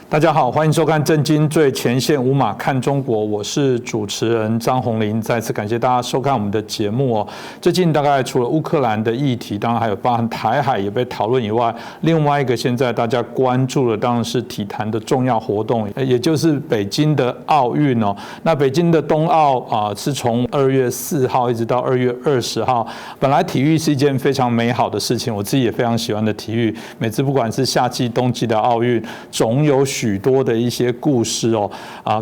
大家好，欢迎收看《震惊最前线》无马看中国，我是主持人张宏林。再次感谢大家收看我们的节目哦。最近大概除了乌克兰的议题，当然还有包含台海也被讨论以外，另外一个现在大家关注的当然是体坛的重要活动，也就是北京的奥运哦。那北京的冬奥是从2月4号一直到2月20号。本来体育是一件非常美好的事情，我自己也非常喜欢的体育。每次不管是夏季、冬季的奥运，总有许多的一些故事哦，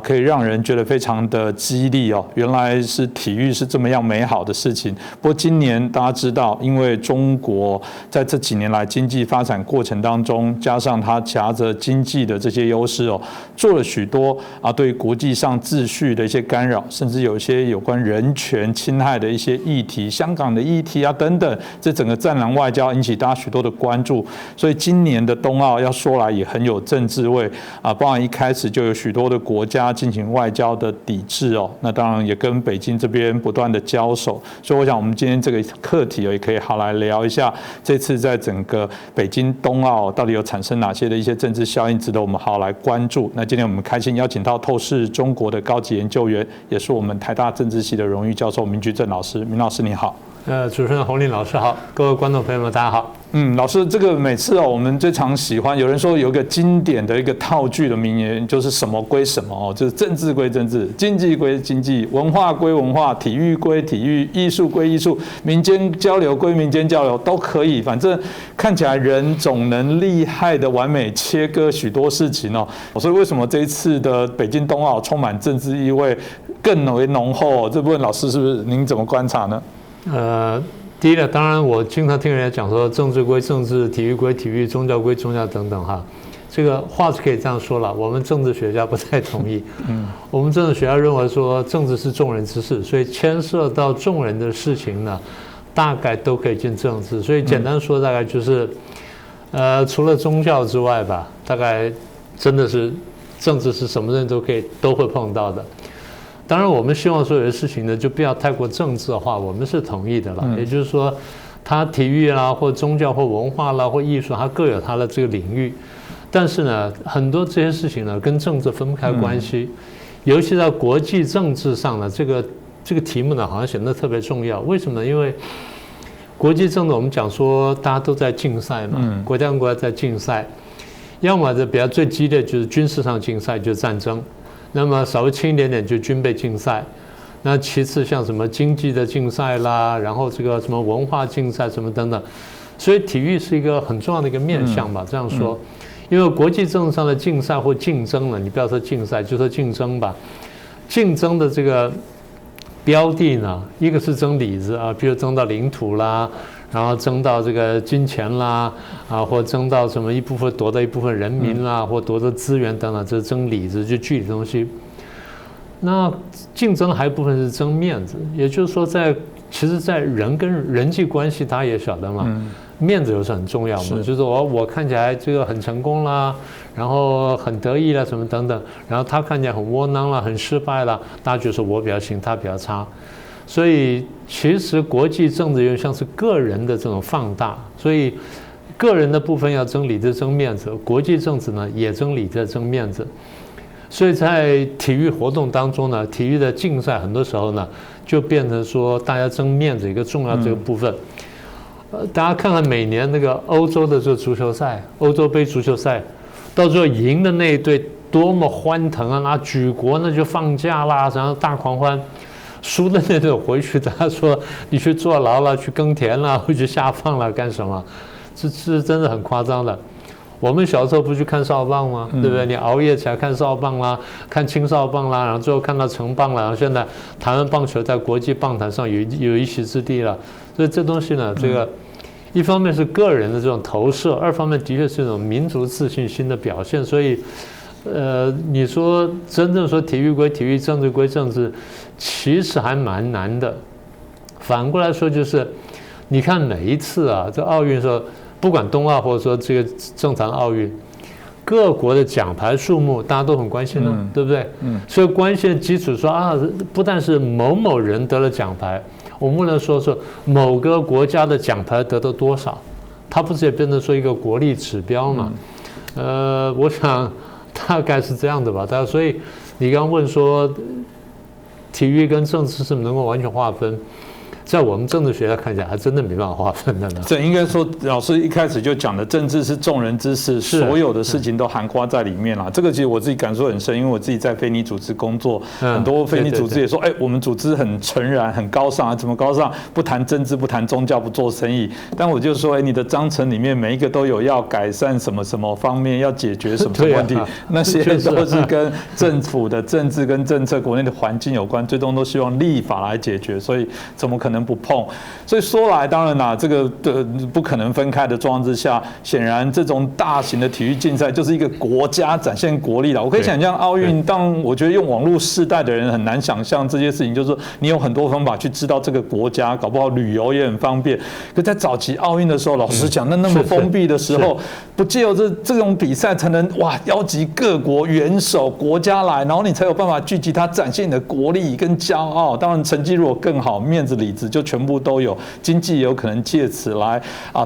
可以让人觉得非常的激励哦。原来是体育是这么样美好的事情。不过今年大家知道，因为中国在这几年来经济发展过程当中，加上它夹着经济的这些优势哦，做了许多对国际上秩序的一些干扰，甚至有一些有关人权侵害的一些议题，香港的议题等等，这整个战狼外交引起大家许多的关注。所以今年的冬奥要说来也很有政治味。包含一开始就有许多的国家进行外交的抵制哦，那当然也跟北京这边不断的交手，所以我想我们今天这个课题也可以好来聊一下，这次在整个北京冬奥到底有产生哪些的一些政治效应，值得我们好来关注。那今天我们开心邀请到透视中国的高级研究员，也是我们台大政治系的荣誉教授明居正老师。明老师你好。主持人洪林老师好，各位观众朋友们大家好。老师，这个每次我们最常喜欢，有人说有一个经典的一个套句的名言，就是什么归什么就是政治归政治，经济归经济，文化归文化，体育归体育，艺术归艺术，民间交流归民间交流，都可以。反正看起来人总能厉害的完美切割许多事情哦。所以为什么这一次的北京冬奥充满政治意味更为浓厚？这部分老师是不是您怎么观察呢？第一个，当然我经常听人家讲说，政治归政治，体育归体育，宗教归宗教等等哈。这个话是可以这样说了，我们政治学家不太同意。我们政治学家认为说，政治是众人之事，所以牵涉到众人的事情呢，大概都可以进政治。所以简单说，大概就是，除了宗教之外吧，大概真的是政治是什么人都会碰到的。当然，我们希望所有的事情呢，就不要太过政治化，我们是同意的了。也就是说，它体育啦，或宗教，或文化啦，或艺术，它各有它的这个领域。但是呢，很多这些事情呢，跟政治分不开关系。尤其在国际政治上呢，这个题目呢，好像显得特别重要。为什么呢？因为国际政治我们讲说，大家都在竞赛嘛，国家跟国家在竞赛，要么比较最激烈就是军事上竞赛，就是战争。那么稍微轻一点点就军备竞赛，那其次像什么经济的竞赛啦，然后这个什么文化竞赛什么等等，所以体育是一个很重要的一个面向吧，这样说。因为国际政治上的竞赛或竞争呢，你不要说竞赛，就说竞争吧。竞争的这个标的呢，一个是争里子比如争到领土啦。然后争到这个金钱啦，或争到什么一部分夺到一部分人民啦，或夺得资源等等，这是争里子，就具体东西。那竞争还有一部分是争面子，也就是说其实，在人跟人际关系，大家也晓得嘛，面子又是很重要嘛，就是我看起来这个很成功啦，然后很得意啦，什么等等，然后他看起来很窝囊啦，很失败啦，大家就说我比较行，他比较差。所以其实国际政治有点像是个人的这种放大，所以个人的部分要争里子争面子，国际政治呢也争里子争面子。所以在体育活动当中呢，体育的竞赛很多时候呢就变成说大家争面子一个重要这个部分。大家看看每年那个欧洲的这个足球赛，欧洲杯足球赛，到最后赢的那一队多么欢腾啊，那举国那就放假啦，然后大狂欢。输的那种回去，他说你去坐牢了，去耕田了，或去下放了，干什么？这是真的很夸张的。我们小时候不去看少棒吗？对不对？你熬夜起来看少棒啦，看青少棒啦，然后最后看到成棒了，然后现在台湾棒球在国际棒坛上有一席之地了。所以这东西呢，这个一方面是个人的这种投射，二方面的确是一种民族自信心的表现。所以。你说真正说体育归体育，政治归政治，其实还蛮难的。反过来说，就是你看每一次这奥运说，不管冬奥或者说这个正常奥运，各国的奖牌数目大家都很关心的，对不对？所以关心的基础说不但是某某人得了奖牌，我们不能说某个国家的奖牌得到多少，它不是也变成说一个国力指标嘛？我想。大概是这样的吧。所以你刚刚问说，体育跟政治是不是能够完全划分？在我们政治学家看起来，还真的没办法划分的呢。这应该说，老师一开始就讲的，政治是众人之事，所有的事情都涵盖在里面啦。这个其实我自己感受很深，因为我自己在非你组织工作，很多非你组织也说，我们组织很纯然、很高尚啊，怎么高尚？不谈政治，不谈宗教，不做生意。但我就说，你的章程里面每一个都有要改善什么什么方面，要解决什么问题，那些都是跟政府的政治跟政策、国内的环境有关，最终都希望立法来解决，所以怎么可能不碰？所以说来，当然啦，这个不可能分开的状况之下，显然这种大型的体育竞赛就是一个国家展现国力了。我可以想象奥运，当我觉得用网络世代的人很难想象这些事情，就是说你有很多方法去知道这个国家，搞不好旅游也很方便。可在早期奥运的时候，老实讲，那么封闭的时候，不借由这种比赛才能邀集各国元首国家来，然后你才有办法聚集它，展现你的国力跟骄傲。当然成绩如果更好，面子里子就全部都有，经济也有可能借此来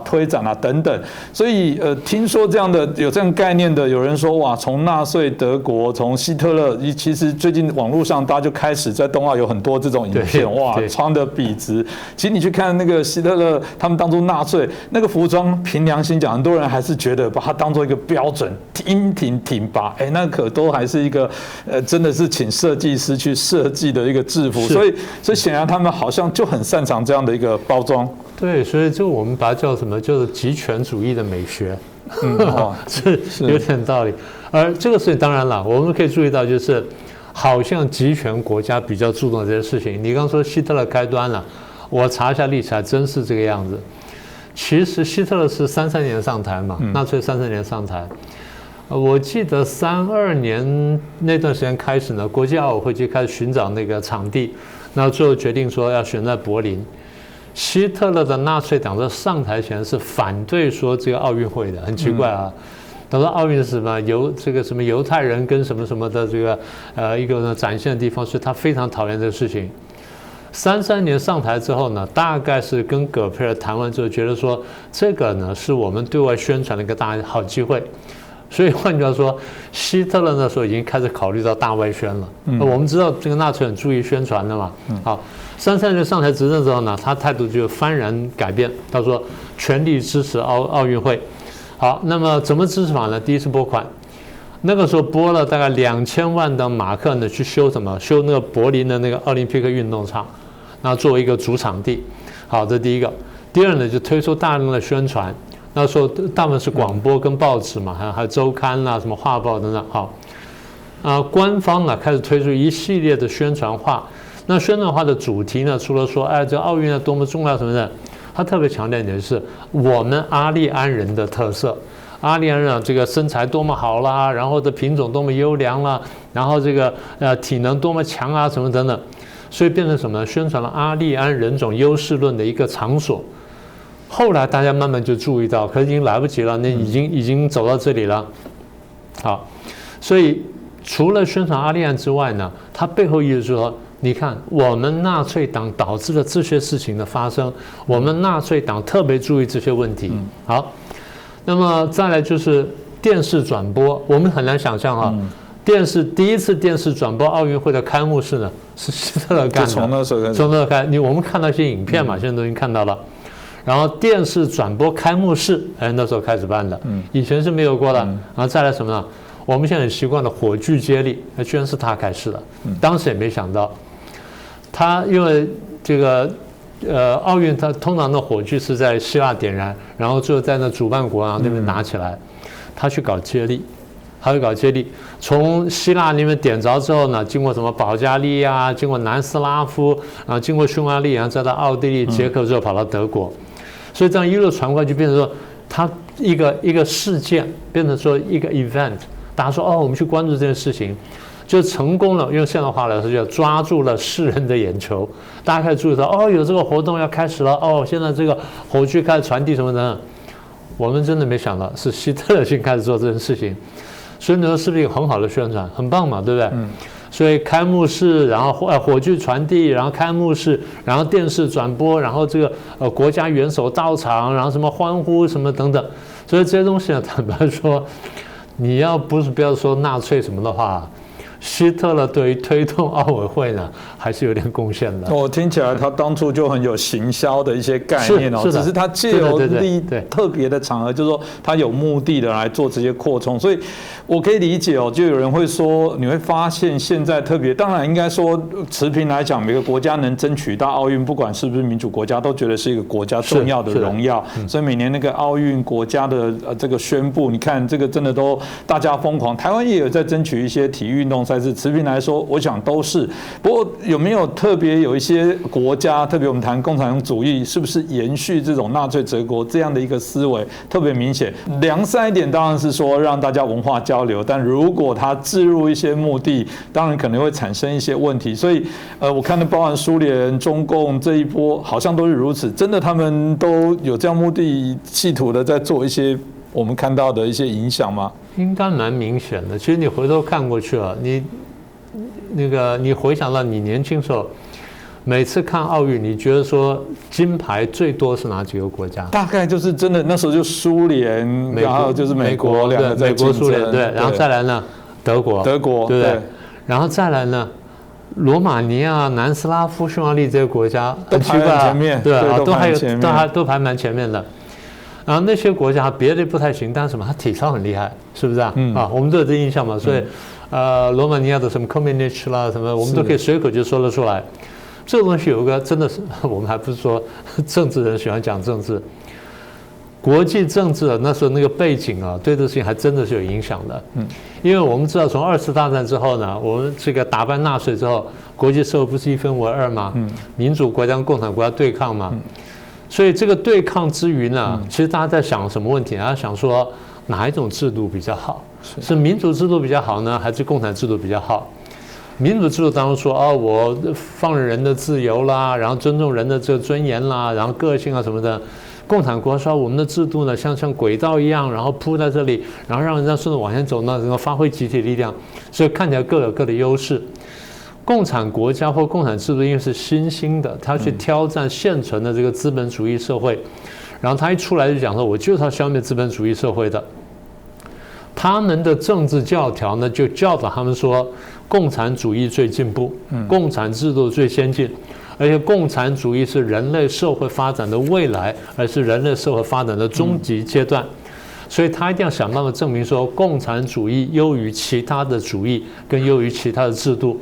推展等等。所以听说这样的有这样概念的，有人说从纳粹德国，从希特勒，其实最近网络上大家就开始在冬奥有很多这种影片，穿的笔直。其实你去看那个希特勒他们当初纳粹那个服装，凭良心讲，很多人还是觉得把它当做一个标准，英挺挺拔，那可都还是一个真的是请设计师去设计的一个制服。所以显然他们好像就很擅长这样的一个包装。对，所以我们把它叫什么？叫做极权主义的美学，是有点道理。而这个事情当然了，我们可以注意到，就是好像极权国家比较注重这些事情。你刚说希特勒开端了，我查一下历史，还真是这个样子。其实希特勒是33年上台嘛，纳粹33年上台。我记得32年那段时间开始呢，国际奥委会就开始寻找那个场地，然后最后决定说要选在柏林。希特勒的纳粹党在上台前是反对说这个奥运会的，很奇怪啊。他说奥运是什么什么犹太人跟什么什么的这个一个呢展现的地方，所以他非常讨厌这个事情。33年上台之后呢，大概是跟葛培尔谈完之后，觉得说这个呢是我们对外宣传的一个大好机会。所以换句话说，希特勒那时候已经开始考虑到大外宣了。我们知道这个纳粹很注意宣传的嘛。好，33年上台执政之后呢，他态度就幡然改变。他说全力支持奥运会。好，那么怎么支持法呢？第一次拨款，那个时候拨了大概2000万的马克呢，去修什么？修那个柏林的那个奥林匹克运动场，然后作为一个主场地。好，这第一个。第二呢，就推出大量的宣传。那时候大部分是广播跟报纸嘛，还有周刊啦、什么画报等等。好，官方呢开始推出一系列的宣传画。那宣传画的主题呢，除了说这奥运多么重要什么的，他特别强调一点是我们阿利安人的特色。阿利安人这个身材多么好啦，然后的品种多么优良啦，然后这个体能多么强啊，什么等等。所以变成什么呢？宣传了阿利安人种优势论的一个场所。后来大家慢慢就注意到，可是已经来不及了，那已经走到这里了。好，所以除了宣传阿利安之外呢，它背后意思是说，你看我们纳粹党导致了这些事情的发生，我们纳粹党特别注意这些问题。好，那么再来就是电视转播，我们很难想象第一次电视转播奥运会的开幕式呢，是希特勒干的。从那时候开始，从那开始，我们看到一些影片嘛，现在都已经看到了。然后电视转播开幕式，那时候开始办的，以前是没有过的。然后再来什么呢？我们现在很习惯的火炬接力，那居然是他开始的，当时也没想到。他因为这个奥运，他通常的火炬是在希腊点燃，然后最后在那主办国那边拿起来，他去搞接力。从希腊那边点着之后呢，经过什么保加利亚，经过南斯拉夫，然后经过匈牙利，然后再到奥地利、捷克，之后跑到德国。所以这样一路传过来，就变成说，它一个事件，变成说一个 event， 大家说我们去关注这件事情，就成功了。用现代话来说，就抓住了世人的眼球，大家开始注意到，有这个活动要开始了，现在这个火炬开始传递什么的。我们真的没想到是希特勒先开始做这件事情，所以你说是不是一个很好的宣传，很棒嘛，对不对？所以开幕式，然后火炬传递，然后开幕式，然后电视转播，然后这个国家元首到场，然后什么欢呼什么等等，所以这些东西呢，坦白说，你要不要说纳粹什么的话，希特勒对于推动奥委会呢，还是有点贡献的。我听起来他当初就很有行销的一些概念哦，只是他借由特别的场合，就是说他有目的的来做这些扩充，所以我可以理解哦。就有人会说，你会发现现在特别，当然应该说持平来讲，每个国家能争取到奥运，不管是不是民主国家，都觉得是一个国家重要的荣耀。所以每年那个奥运国家的这个宣布，你看这个真的都大家疯狂。台湾也有在争取一些体育运动赛事，持平来说，我想都是。不过有没有特别有一些国家，特别我们谈共产主义，是不是延续这种纳粹德国这样的一个思维特别明显？良善一点当然是说让大家文化交流，但如果它置入一些目的，当然可能会产生一些问题。所以我看到包含苏联、中共这一波，好像都是如此。真的，他们都有这样目的，企图的在做一些我们看到的一些影响吗？应该蛮明显的。其实你回头看过去啊，你回想到你年轻时候，每次看奥运，你觉得说金牌最多是哪几个国家？大概就是真的那时候就苏联，然后就是美国两个在竞争，美国、苏联对，然后再来呢德国，对不对？然后再来呢罗马尼亚、南斯拉夫、匈牙利这些国家都排很前面，对啊，都排蛮前面的。然后那些国家别的不太行，但是什么？他体操很厉害，是不是啊？我们都有这印象嘛。所以，罗马尼亚的什么科米尼奇啦，什么我们都可以随口就说得出来。这个东西有一个真的是，我们还不是说政治人喜欢讲政治，国际政治那时候那个背景啊，对这个事情还真的是有影响的。因为我们知道从2次大战之后呢，我们这个打败纳粹之后，国际社会不是一分为二吗？民主国家跟共产国家对抗嘛。所以这个对抗之余呢，其实大家在想什么问题？大家想说哪一种制度比较好？是民主制度比较好呢，还是共产制度比较好？民主制度当中说我放任人的自由啦，然后尊重人的这个尊严啦，然后个性啊什么的。共产国说我们的制度呢像轨道一样，然后铺在这里，然后让人家顺着往前走呢，然后发挥集体力量，所以看起来各有各的优势。共产国家或共产制度因为是新兴的，它去挑战现存的这个资本主义社会，然后他一出来就讲说，我就是要消灭资本主义社会的。他们的政治教条呢，就教导他们说，共产主义最进步，共产制度最先进，而且共产主义是人类社会发展的未来，而是人类社会发展的终极阶段。所以他一定要想办法证明说，共产主义优于其他的主义，跟优于其他的制度。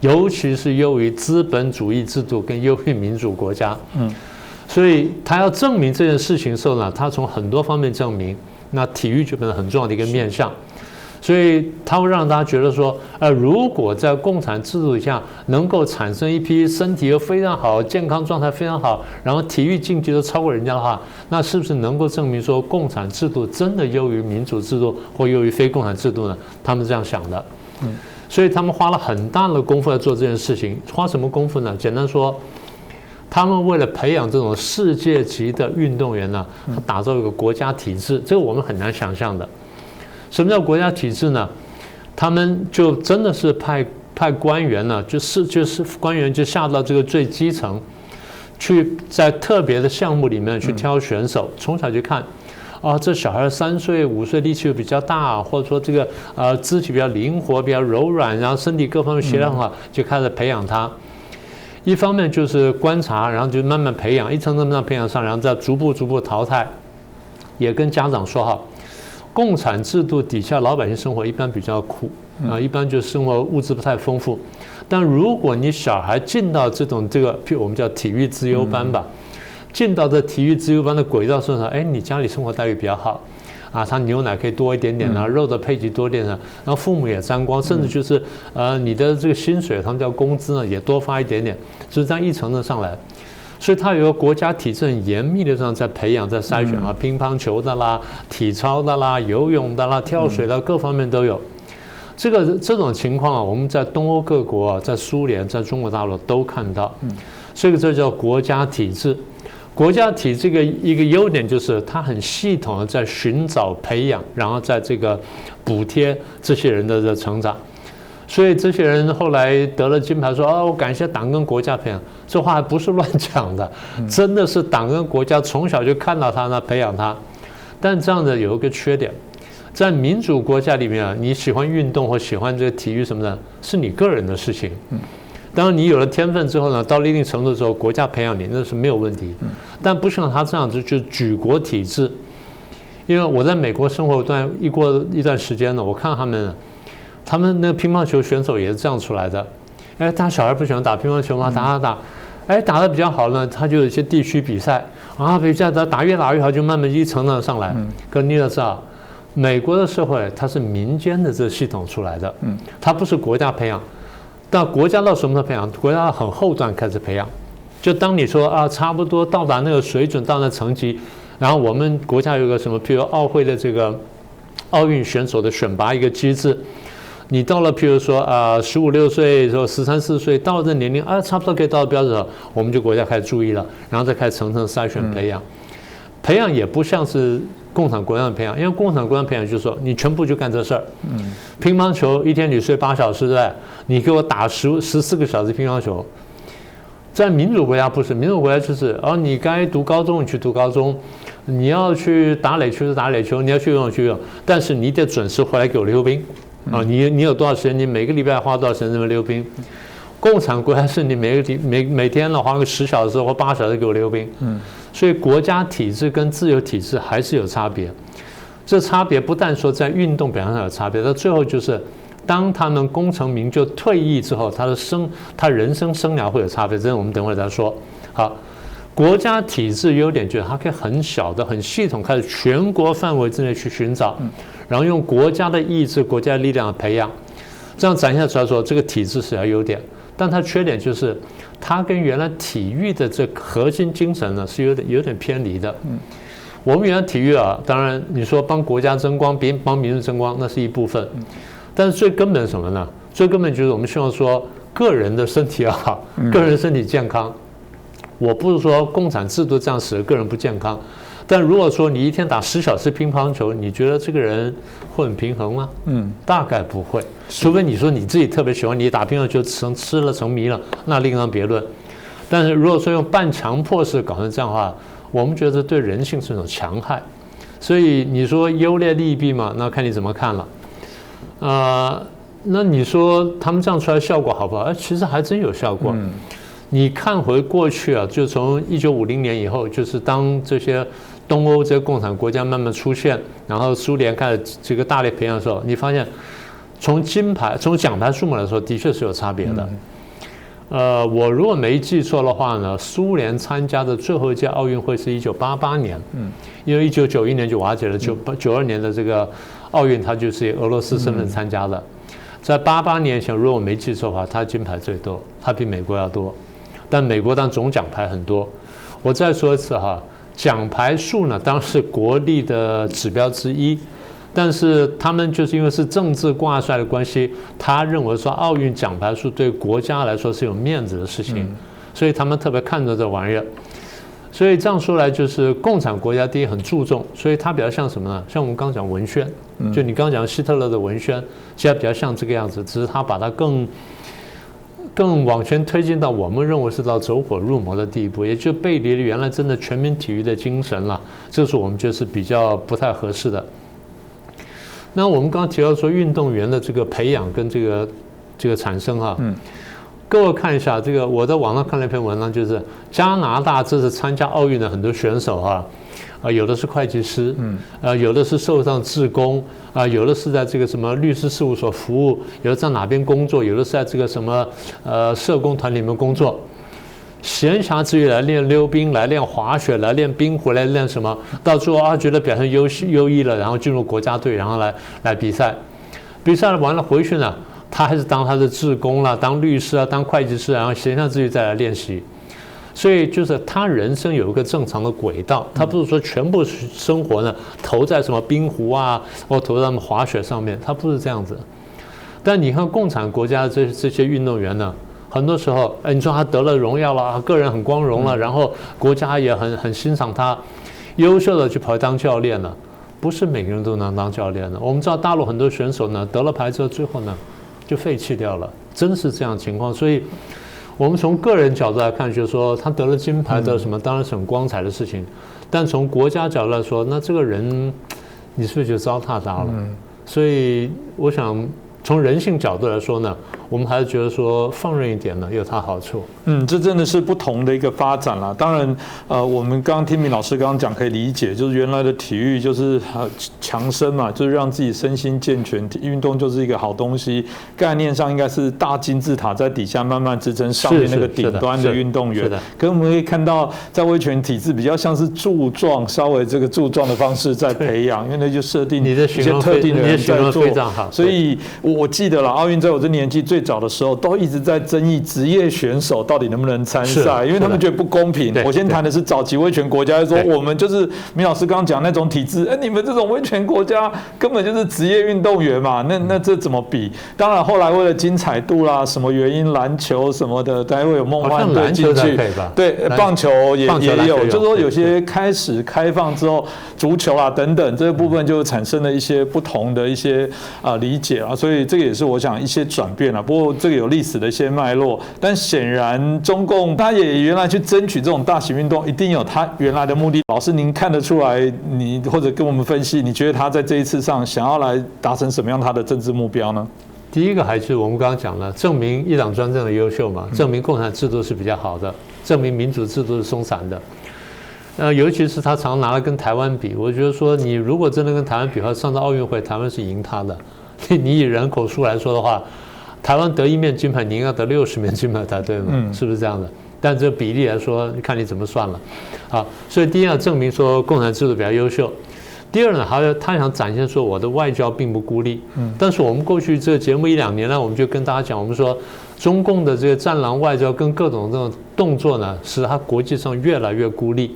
尤其是优于资本主义制度跟优于民主国家，所以他要证明这件事情的时候呢，他从很多方面证明，那体育就变成很重要的一个面向，所以他会让大家觉得说，如果在共产制度下能够产生一批身体又非常好、健康状态非常好，然后体育竞技都超过人家的话，那是不是能够证明说共产制度真的优于民主制度或优于非共产制度呢？他们这样想的，所以他们花了很大的功夫来做这件事情。花什么功夫呢？简单说，他们为了培养这种世界级的运动员呢，打造一个国家体制，这个我们很难想象的。什么叫国家体制呢？他们就真的是派官员呢，就是官员就下到这个最基层，去在特别的项目里面去挑选手，从小就看。这小孩3岁、5岁力气比较大，或者说这个肢体比较灵活、比较柔软，然后身体各方面协调很好，就开始培养他。一方面就是观察，然后就慢慢培养，一层层慢慢培养上，然后再逐步淘汰。也跟家长说好，共产制度底下老百姓生活一般比较苦一般就生活物质不太丰富。但如果你小孩进到这个，譬如我们叫体育资优班吧。进到这体育资优班的轨道上，你家里生活待遇比较好，他牛奶可以多一点点，肉的配给多一点，然后父母也沾光，甚至就是你的这个薪水，他们叫工资呢，也多发一点点，就是这样一层层上来。所以它有个国家体制很严密的上在培养、在筛选乒乓球的啦、体操的啦、游泳的啦、跳水的各方面都有。这种情况我们在东欧各国、在苏联、在中国大陆都看到，所以这叫国家体制。国家体这个一个优点就是它很系统的在寻找、培养，然后在这个补贴这些人的成长。所以这些人后来得了金牌，说我感谢党跟国家培养，这话还不是乱讲的，真的是党跟国家从小就看到他呢，培养他。但这样的有一个缺点，在民主国家里面啊，你喜欢运动或喜欢这个体育什么的，是你个人的事情。当然，你有了天分之后呢，到了一定程度之后，国家培养你那是没有问题。但不像他这样子，就举国体制。因为我在美国生活过一段时间了，我看他们那个乒乓球选手也是这样出来的。哎，他小孩不喜欢打乒乓球吗？打，哎，打得比较好呢，他就有一些地区比赛啊，比赛打越打越好，就慢慢一层层上来。可你要知道，美国的社会它是民间的这个系统出来的，它不是国家培养。但国家到什么时候培养？国家很后段开始培养。就当你说啊，差不多到达那个水准，到那层级。然后我们国家有个什么，譬如奥会的这个奥运选手的选拔一个机制，你到了譬如说15、16岁，说13、14岁，到了这年龄啊，差不多可以到标准了，我们就国家开始注意了，然后再开始层层筛选培养。培养也不像是共产国家的培养，因为共产国家培养就是说你全部就干这事儿。乒乓球一天你睡8小时，对不对？你给我打14个小时乒乓球。在民主国家不是，民主国家就是你该读高中你去读高中，你要去打垒球就打垒球，你要去游泳去游泳，但是你得准时回来给我溜冰啊！你有多少时间？你每个礼拜花多少时间这么溜冰？共产国家是你每天呢花个10小时或8小时给我溜冰。所以国家体制跟自由体制还是有差别。这差别不但说在运动表现上有差别，到最后就是。当他们功成名就退役之后，他人生生涯会有差别，这我们等会儿再说。好，国家体制优点就是它可以很小的、很系统，开始全国范围之内去寻找，然后用国家的意志、国家的力量培养，这样展现出来说这个体制是有优点。但它缺点就是它跟原来体育的这核心精神呢是有点偏离的。我们原来体育啊，当然你说帮国家争光、帮民族争光，那是一部分。但是最根本是什么呢？最根本就是我们希望说个人的身体要好，个人身体健康。我不是说共产制度这样使得个人不健康，但如果说你一天打10小时乒乓球，你觉得这个人会很平衡吗？大概不会，除非你说你自己特别喜欢，你打乒乓球成迷了，那另当别论。但是如果说用半强迫式搞成这样的话，我们觉得对人性是一种强害。所以你说优劣利弊嘛，那看你怎么看了。那你说他们这样出来效果好不好？其实还真有效果。你看回过去啊，就从1950年以后，就是当这些东欧这些共产国家慢慢出现，然后苏联开始这个大力培养的时候，你发现从奖牌数目来说，的确是有差别的。我如果没记错的话呢，苏联参加的最后一届奥运会是1988年，因为1991年就瓦解了，92年的这个奥运它就是以俄罗斯身份参加的。在88年前，如果我没记错的话，它金牌最多，它比美国要多，但美国当总奖牌很多。我再说一次哈，奖牌数呢当然是国力的指标之一。但是他们就是因为是政治挂帅的关系，他认为说奥运奖牌数对国家来说是有面子的事情，所以他们特别看重这玩意儿。所以这样说来，就是共产国家第一很注重，所以它比较像什么呢？像我们刚讲文宣，就你刚讲希特勒的文宣，其实比较像这个样子，只是他把它更往前推进到我们认为是到走火入魔的地步，也就背离了原来真的全民体育的精神了。这是我们觉得是比较不太合适的。那我们刚刚提到说运动员的这个培养跟这个产生哈，各位看一下这个，我在网上看了一篇文章，就是加拿大这次参加奥运的很多选手哈，有的是会计师，有的是受上志工，有的是在这个什么律师事务所服务，有的在哪边工作，有的是在这个什么社工团里面工作。闲暇之余来练溜冰，来练滑雪，来练冰壶，来练什么？到最后觉得表现优异了，然后进入国家队，然后来比赛。比赛完了回去呢，他还是当他的志工啦，当律师啊，当会计师，然后闲暇之余再来练习。所以就是他人生有一个正常的轨道，他不是说全部生活呢投在什么冰壶啊，或投在什么滑雪上面，他不是这样子。但你看共产国家的这些运动员呢？很多时候，你说他得了荣耀了，个人很光荣了，然后国家也很欣赏他，优秀的去跑当教练了，不是每个人都能当教练的。我们知道大陆很多选手呢，得了牌之后，最后呢就废弃掉了，真是这样的情况。所以，我们从个人角度来看，就是说他得了金牌，得了什么，当然是很光彩的事情。但从国家角度来说，那这个人你是不是就糟蹋它了？所以我想从人性角度来说呢，我们还是觉得说放任一点呢有它好处。这真的是不同的一个发展啦。当然，我们刚刚听明老师刚刚讲可以理解，就是原来的体育就是强身嘛，就是让自己身心健全，运动就是一个好东西。概念上应该是大金字塔在底下慢慢支撑上面那个顶端的运动员。可是我们可以看到，在威权体制比较像是柱状，稍微这个柱状的方式在培养，因为那就设定一些特定的人在做。所以我记得了，奥运在我这年纪最早的时候，都一直在争议职业选手到底能不能参赛，因为他们觉得不公平。我先谈的是早期威权国家，说我们就是明老师刚刚讲那种体制，你们这种威权国家根本就是职业运动员嘛，那这怎么比？当然后来为了精彩度啦，什么原因，篮球什么的，才会有梦幻队进去。对，棒球也有，就是说有些开始开放之后，足球啊等等这个部分就产生了一些不同的一些理解啊，所以这个也是我想一些转变啊。不过这个有历史的一些脉络，但显然中共他也原来去争取这种大型运动，一定有他原来的目的。老师，您看得出来，你或者跟我们分析，你觉得他在这一次上想要来达成什么样他的政治目标呢？第一个还是我们刚刚讲了，证明一党专政的优秀嘛，证明共产制度是比较好的，证明民主制度是松散的。尤其是他常拿来跟台湾比，我觉得说你如果真的跟台湾比的话，上次奥运会台湾是赢他的。你以人口数来说的话，台湾得1面金牌，你应该得60面金牌才对嘛？是不是这样的？但这比例来说，看你怎么算了。好，所以第一要证明说共产制度比较优秀。第二呢，他想展现说我的外交并不孤立。但是我们过去这个节目1-2年来，我们就跟大家讲，我们说中共的这个战狼外交跟各种这种动作呢，使他国际上越来越孤立。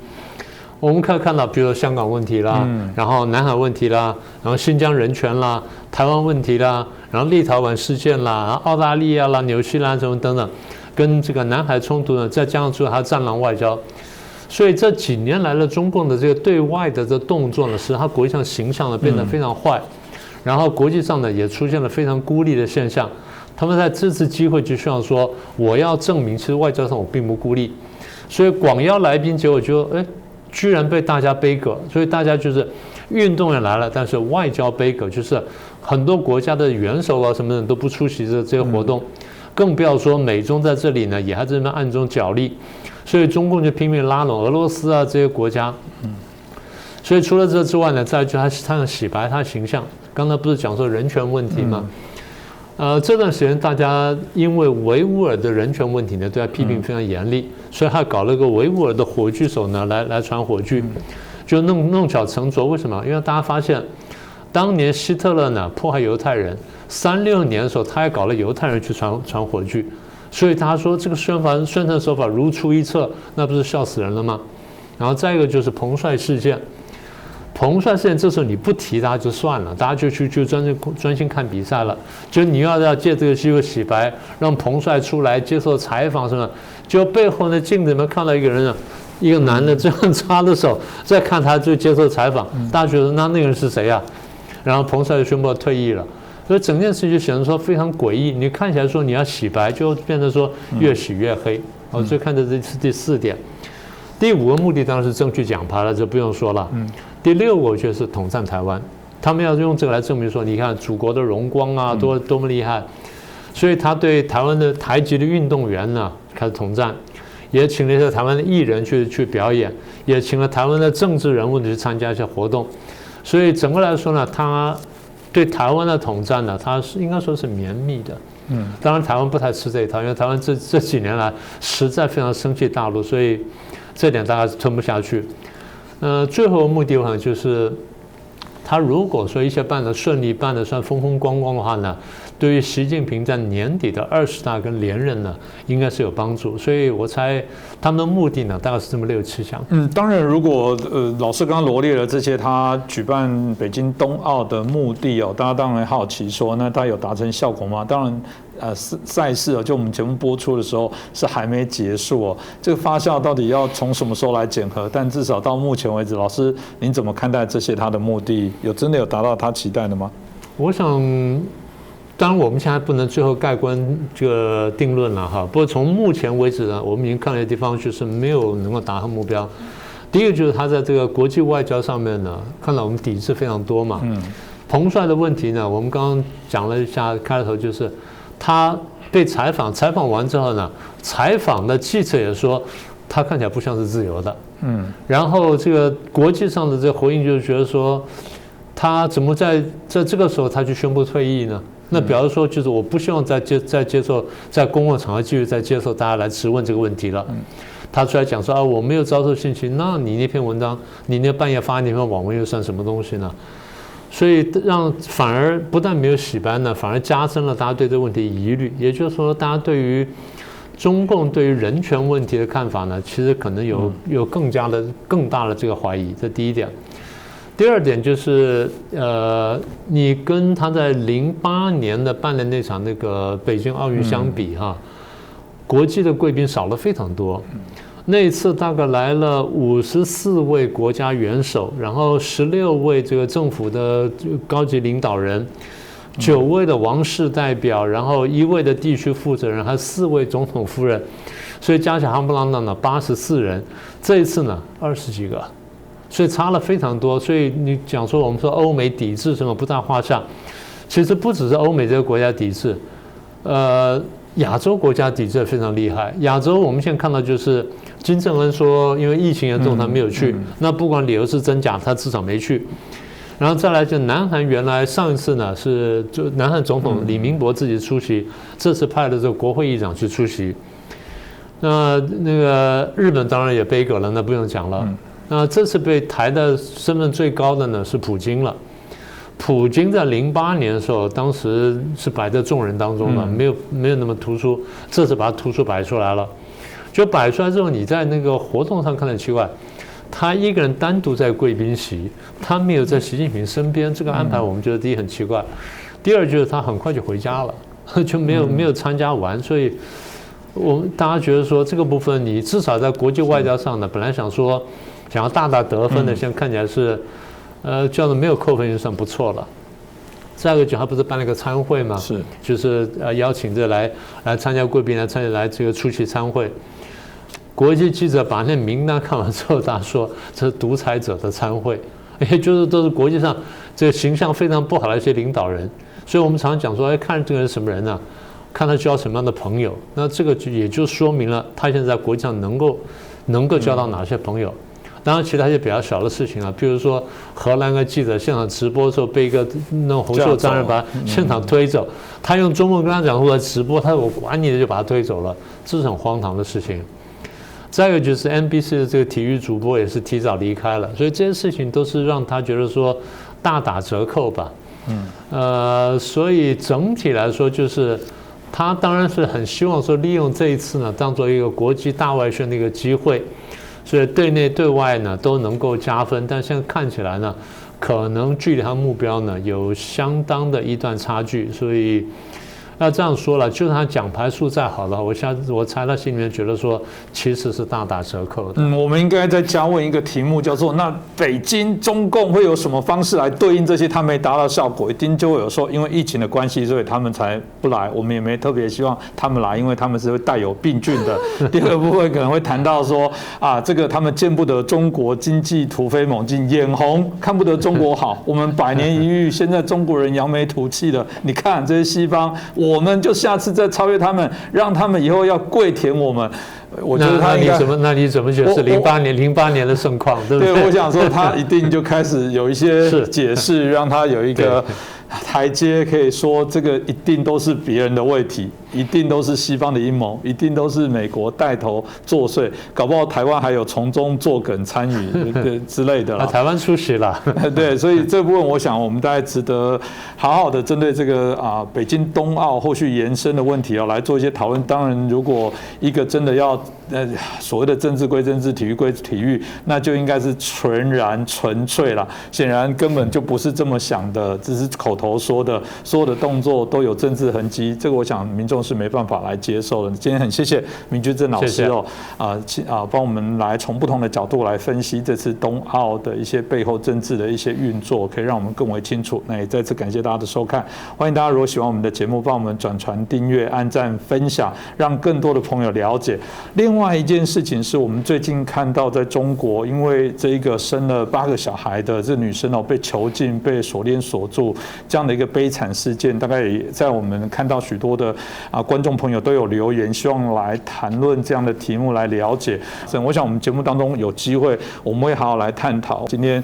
我们可以看到，比如说香港问题啦，然后南海问题啦，然后新疆人权啦，台湾问题啦，然后立陶宛事件啦，然后澳大利亚啦、纽西兰什么等等，跟这个南海冲突呢，再加上出他战狼外交，所以这几年来了，中共的这个对外的这动作呢，使他国际上形象呢变得非常坏，然后国际上呢也出现了非常孤立的现象。他们在这次机会就希望说，我要证明其实外交上我并不孤立，所以广邀来宾，结果就居然被大家杯葛，所以大家就是运动员来了，但是外交杯葛，就是很多国家的元首啊什么的都不出席这些活动，更不要说美中在这里呢也还在那边暗中角力，所以中共就拼命拉拢俄罗斯啊这些国家。所以除了这之外呢，再来就他想洗白他形象。刚才不是讲说人权问题吗？这段时间大家因为维吾尔的人权问题呢，对他批评非常严厉，所以他搞了个维吾尔的火炬手呢，来传火炬，就弄巧成拙。为什么？因为大家发现，当年希特勒呢迫害犹太人，36年的时候，他也搞了犹太人去传火炬，所以他说这个宣传手法如出一辙，那不是笑死人了吗？然后再一个就是彭帅事件。彭帅事件这时候你不提他就算了，大家就专心看比赛了。就你要借这个机会洗白，让彭帅出来接受采访什么，就背后呢镜子里面看到一个人啊，一个男的这样插着手在看他就接受采访，大家觉得那个人是谁啊？然后彭帅就宣布退役了，所以整件事就显得说非常诡异。你看起来说你要洗白，就变成说越洗越黑。所以看的这是第4点。第5个目的当然是证据奖牌了，这不用说了。第6个我觉得是统战台湾，他们要用这个来证明说，你看祖国的荣光啊，多么厉害。所以他对台湾的台籍的运动员呢开始统战，也请了一些台湾的艺人去表演，也请了台湾的政治人物去参加一些活动。所以整个来说呢，他对台湾的统战呢，他是应该说是绵密的。当然台湾不太吃这一套，因为台湾这几年来实在非常生气大陆，所以这点大概是吞不下去。最后的目的我想就是，他如果说一切办得顺利，办得算风风光光的话呢，对于习近平在年底的20大跟连任呢，应该是有帮助。所以我猜他们的目的呢，大概是这么6、7项。当然，如果老师刚刚罗列了这些他举办北京冬奥的目的哦，大家当然好奇说，那他有达成效果吗？当然。赛事就我们节目播出的时候是还没结束哦，这个发酵到底要从什么时候来检核？但至少到目前为止，老师您怎么看待这些他的目的？真的有达到他期待的吗？我想，当然我们现在不能最后盖棺这个定论了哈。不过从目前为止呢，我们已经看了一些地方就是没有能够达成目标。第一个就是他在这个国际外交上面呢，看到我们抵制非常多嘛。彭帅的问题呢，我们刚刚讲了一下，开头就是他被采访完之后呢，采访的记者也说他看起来不像是自由的。然后这个国际上的这个回应就是觉得说，他怎么在这个时候他去宣布退役呢？那表示说就是我不希望再接受在公共场合继续再接受大家来质问这个问题了。他出来讲说啊，我没有遭受性侵，那你那篇文章，你那半夜发那篇网文又算什么东西呢？所以反而不但没有洗白呢，反而加深了大家对这个问题疑虑。也就是说，大家对于中共对于人权问题的看法呢，其实可能有更大的这个怀疑。这第一点。第二点就是你跟他在08年的办的那场那个北京奥运相比哈，国际的贵宾少了非常多。那一次大概来了54位国家元首，然后16位这个政府的高级领导人，9位的王室代表，然后1位的地区负责人，还有4位总统夫人，所以加起来夯不啷当的84人。这一次呢20几个，所以差了非常多。所以你讲说我们说欧美抵制什么不在话下，其实不只是欧美这个国家抵制，亚洲国家抵制非常厉害。亚洲我们现在看到就是金正恩说，因为疫情严重他没有去，那不管理由是真假，他至少没去。然后再来就南韩，原来上一次呢是就南韩总统李明博自己出席，这次派了这个国会议长去出席。那个日本当然也背锅了，那不用讲了。那这次被抬的身份最高的呢是普京了。普京在08年的时候，当时是摆在众人当中的，没有那么突出。这次把它突出摆出来了，就摆出来之后，你在那个活动上看得奇怪，他一个人单独在贵宾席，他没有在习近平身边，这个安排我们觉得第一很奇怪，第二就是他很快就回家了，就没有参加完，所以我们大家觉得说这个部分你至少在国际外交上呢，本来想要大得分的，现在看起来是。叫做没有扣分就算不错了。再一个，他不是办了个参会吗？是，就是邀请着来参加贵宾来这个出席参会。国际记者把那名单看完之后，他说这是独裁者的参会，也就是都是国际上这个形象非常不好的一些领导人。所以我们常常讲说，看这个人什么人呢？看他交什么样的朋友。那这个也就说明了他现在在国际上能够交到哪些朋友。当然，其他一些比较小的事情啊，比如说荷兰的记者现场直播的时候被一个那种红袖章人把现场推走，他用中文跟他讲说直播，他说我管你的就把他推走了，这是很荒唐的事情。再一个就是 NBC 的这个体育主播也是提早离开了，所以这些事情都是让他觉得说大打折扣吧。所以整体来说就是他当然是很希望说利用这一次呢当做一个国际大外宣的一个机会。所以对内对外呢都能够加分，但现在看起来呢，可能距离他目标呢有相当的一段差距。所以要这样说了，就算他奖牌数再好了，我猜他心里面觉得说其实是大打折扣的。我们应该再加问一个题目，叫做那北京中共会有什么方式来对应这些他没达到效果？一定就会有说因为疫情的关系，所以他们才不来。我们也没特别希望他们来，因为他们是会带有病菌的。第二个部分可能会谈到说这个他们见不得中国经济突飞猛进，眼红看不得中国好。我们百年一遇，现在中国人扬眉吐气了。你看这些西方，我们就下次再超越他们，让他们以后要跪舔我们。我觉得他应该那你怎么解释08年的盛况，对不对？对，我想说他一定就开始有一些解释，让他有一个台阶，可以说这个一定都是别人的问题，一定都是西方的阴谋，一定都是美国带头作祟，搞不好台湾还有从中作梗参与之类的啦。台湾出席了，对，所以这部分我想我们大概值得好好的针对这个北京冬奥后续延伸的问题来做一些讨论。当然，如果一个真的要所谓的政治归政治，体育归体育，那就应该是纯然纯粹啦。显然根本就不是这么想的，只是口头说的，所有的动作都有政治痕迹。这个我想民众是没办法来接受的。今天很谢谢明居正老师哦，帮我们来从不同的角度来分析这次冬奥的一些背后政治的一些运作，可以让我们更为清楚。那也再次感谢大家的收看，欢迎大家如果喜欢我们的节目，帮我们转传、订阅、按赞、分享，让更多的朋友了解。另外一件事情是我们最近看到在中国，因为这一个生了8个小孩的这女生被囚禁、被锁链锁住这样的一个悲惨事件，大概也在我们看到许多的观众朋友都有留言，希望来谈论这样的题目来了解。我想我们节目当中有机会，我们会好好来探讨。今天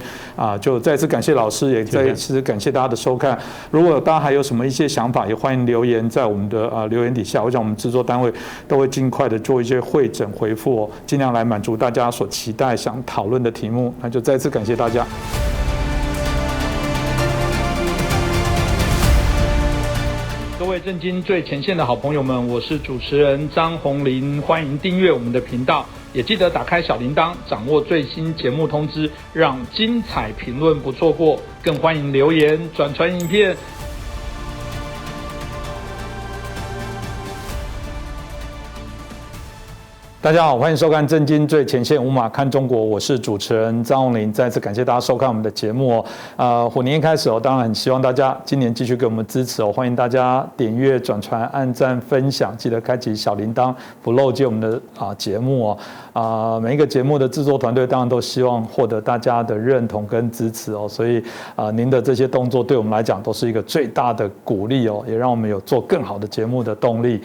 就再次感谢老师，也再次感谢大家的收看。如果大家还有什么一些想法，也欢迎留言在我们的留言底下。我想我们制作单位都会尽快的做一些汇整回复尽量来满足大家所期待想讨论的题目。那就再次感谢大家。各位震惊最前线的好朋友们，我是主持人张宏林，欢迎订阅我们的频道，也记得打开小铃铛，掌握最新节目通知，让精彩评论不错过。更欢迎留言、转传影片。大家好，欢迎收看《震惊最前线》，无马看中国，我是主持人张宏林。再次感谢大家收看我们的节目虎年一开始当然很希望大家今年继续给我们支持欢迎大家点阅、转传、按赞、分享，记得开启小铃铛，不漏接我们的节目每一个节目的制作团队当然都希望获得大家的认同跟支持所以您的这些动作对我们来讲都是一个最大的鼓励也让我们有做更好的节目的动力。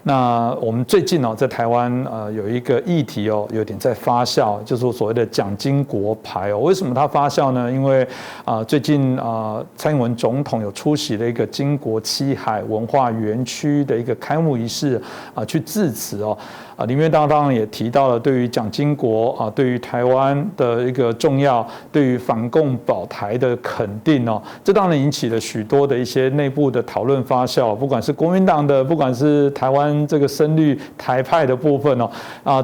那我们最近在台湾有一个议题有点在发酵，就是所谓的蒋经国牌为什么它发酵呢？因为最近蔡英文总统有出席了一个经国七海文化园区的一个开幕仪式去致辞里面当然也提到了对于蒋经国对于台湾的一个重要，对于反共保台的肯定这当然引起了许多的一些内部的讨论发酵，不管是国民党的，不管是台湾这个深绿台派的部分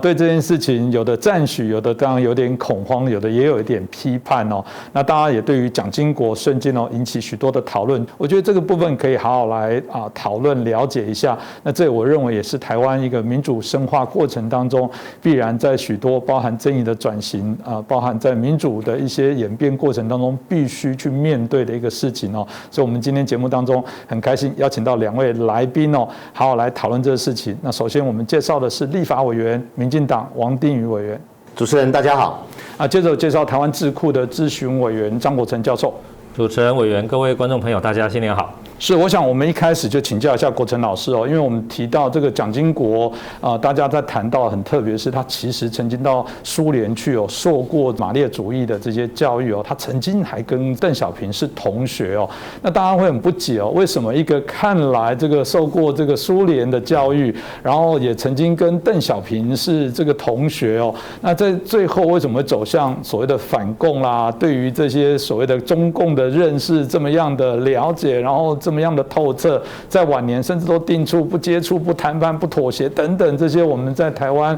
对这件事情有的赞许，有的当然有点恐慌，有的也有一点批判那当然也对于蒋经国瞬间引起许多的讨论。我觉得这个部分可以好好来讨论了解一下。那这我认为也是台湾一个民主深化过程当中必然在许多包含争议的转型包含在民主的一些演变过程当中必须去面对的一个事情所以我们今天节目当中很开心邀请到2位来宾好好来讨论这个事情。那首先我们介绍的是立法委员民进党王定宇委员。主持人大家好。接着介绍台湾智库的咨询委员张国成教授。主持人、委员、各位观众朋友，大家新年好。是，我想我们一开始就请教一下国成老师因为我们提到这个蒋经国大家在谈到很特别是他其实曾经到苏联去受过马列主义的这些教育他曾经还跟邓小平是同学那大家会很不解为什么一个看来这个受过这个苏联的教育，然后也曾经跟邓小平是这个同学那在最后为什么会走向所谓的反共啦？对于这些所谓的中共的认识这么样的了解，然后这么样的透彻，在晚年甚至都定出不接触、不谈判、不妥协等等这些我们在台湾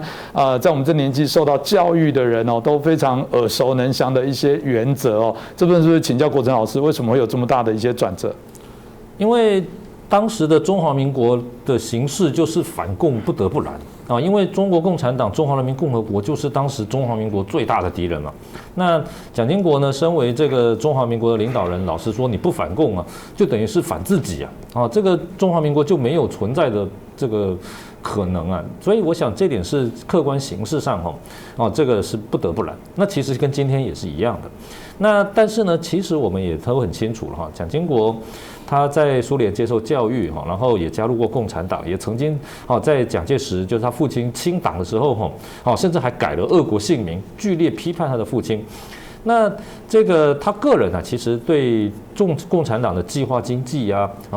在我们这年纪受到教育的人都非常耳熟能详的一些原则这部分是不是请教国成老师，为什么会有这么大的一些转折？因为当时的中华民国的形势就是反共不得不然因为中国共产党、中华人民共和国就是当时中华民国最大的敌人嘛。那蒋经国呢，身为这个中华民国的领导人，老实说，你不反共就等于是反自己这个中华民国就没有存在的这个可能所以我想这点是客观形势上这个是不得不然。那其实跟今天也是一样的。那但是呢，其实我们也都很清楚了蒋经国他在苏联接受教育然后也加入过共产党，也曾经在蒋介石就是他父亲清党的时候甚至还改了俄国姓名，剧烈批判他的父亲。那这个他个人其实对共产党的计划经济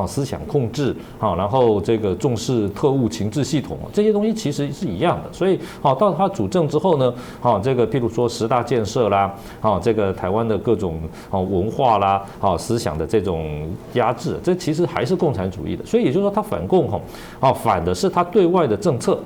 思想控制然后这个重视特务情治系统这些东西其实是一样的。所以到他主政之后呢这个譬如说10大建设啦这个台湾的各种文化啦思想的这种压制，这其实还是共产主义的。所以也就是说他反共反的是他对外的政策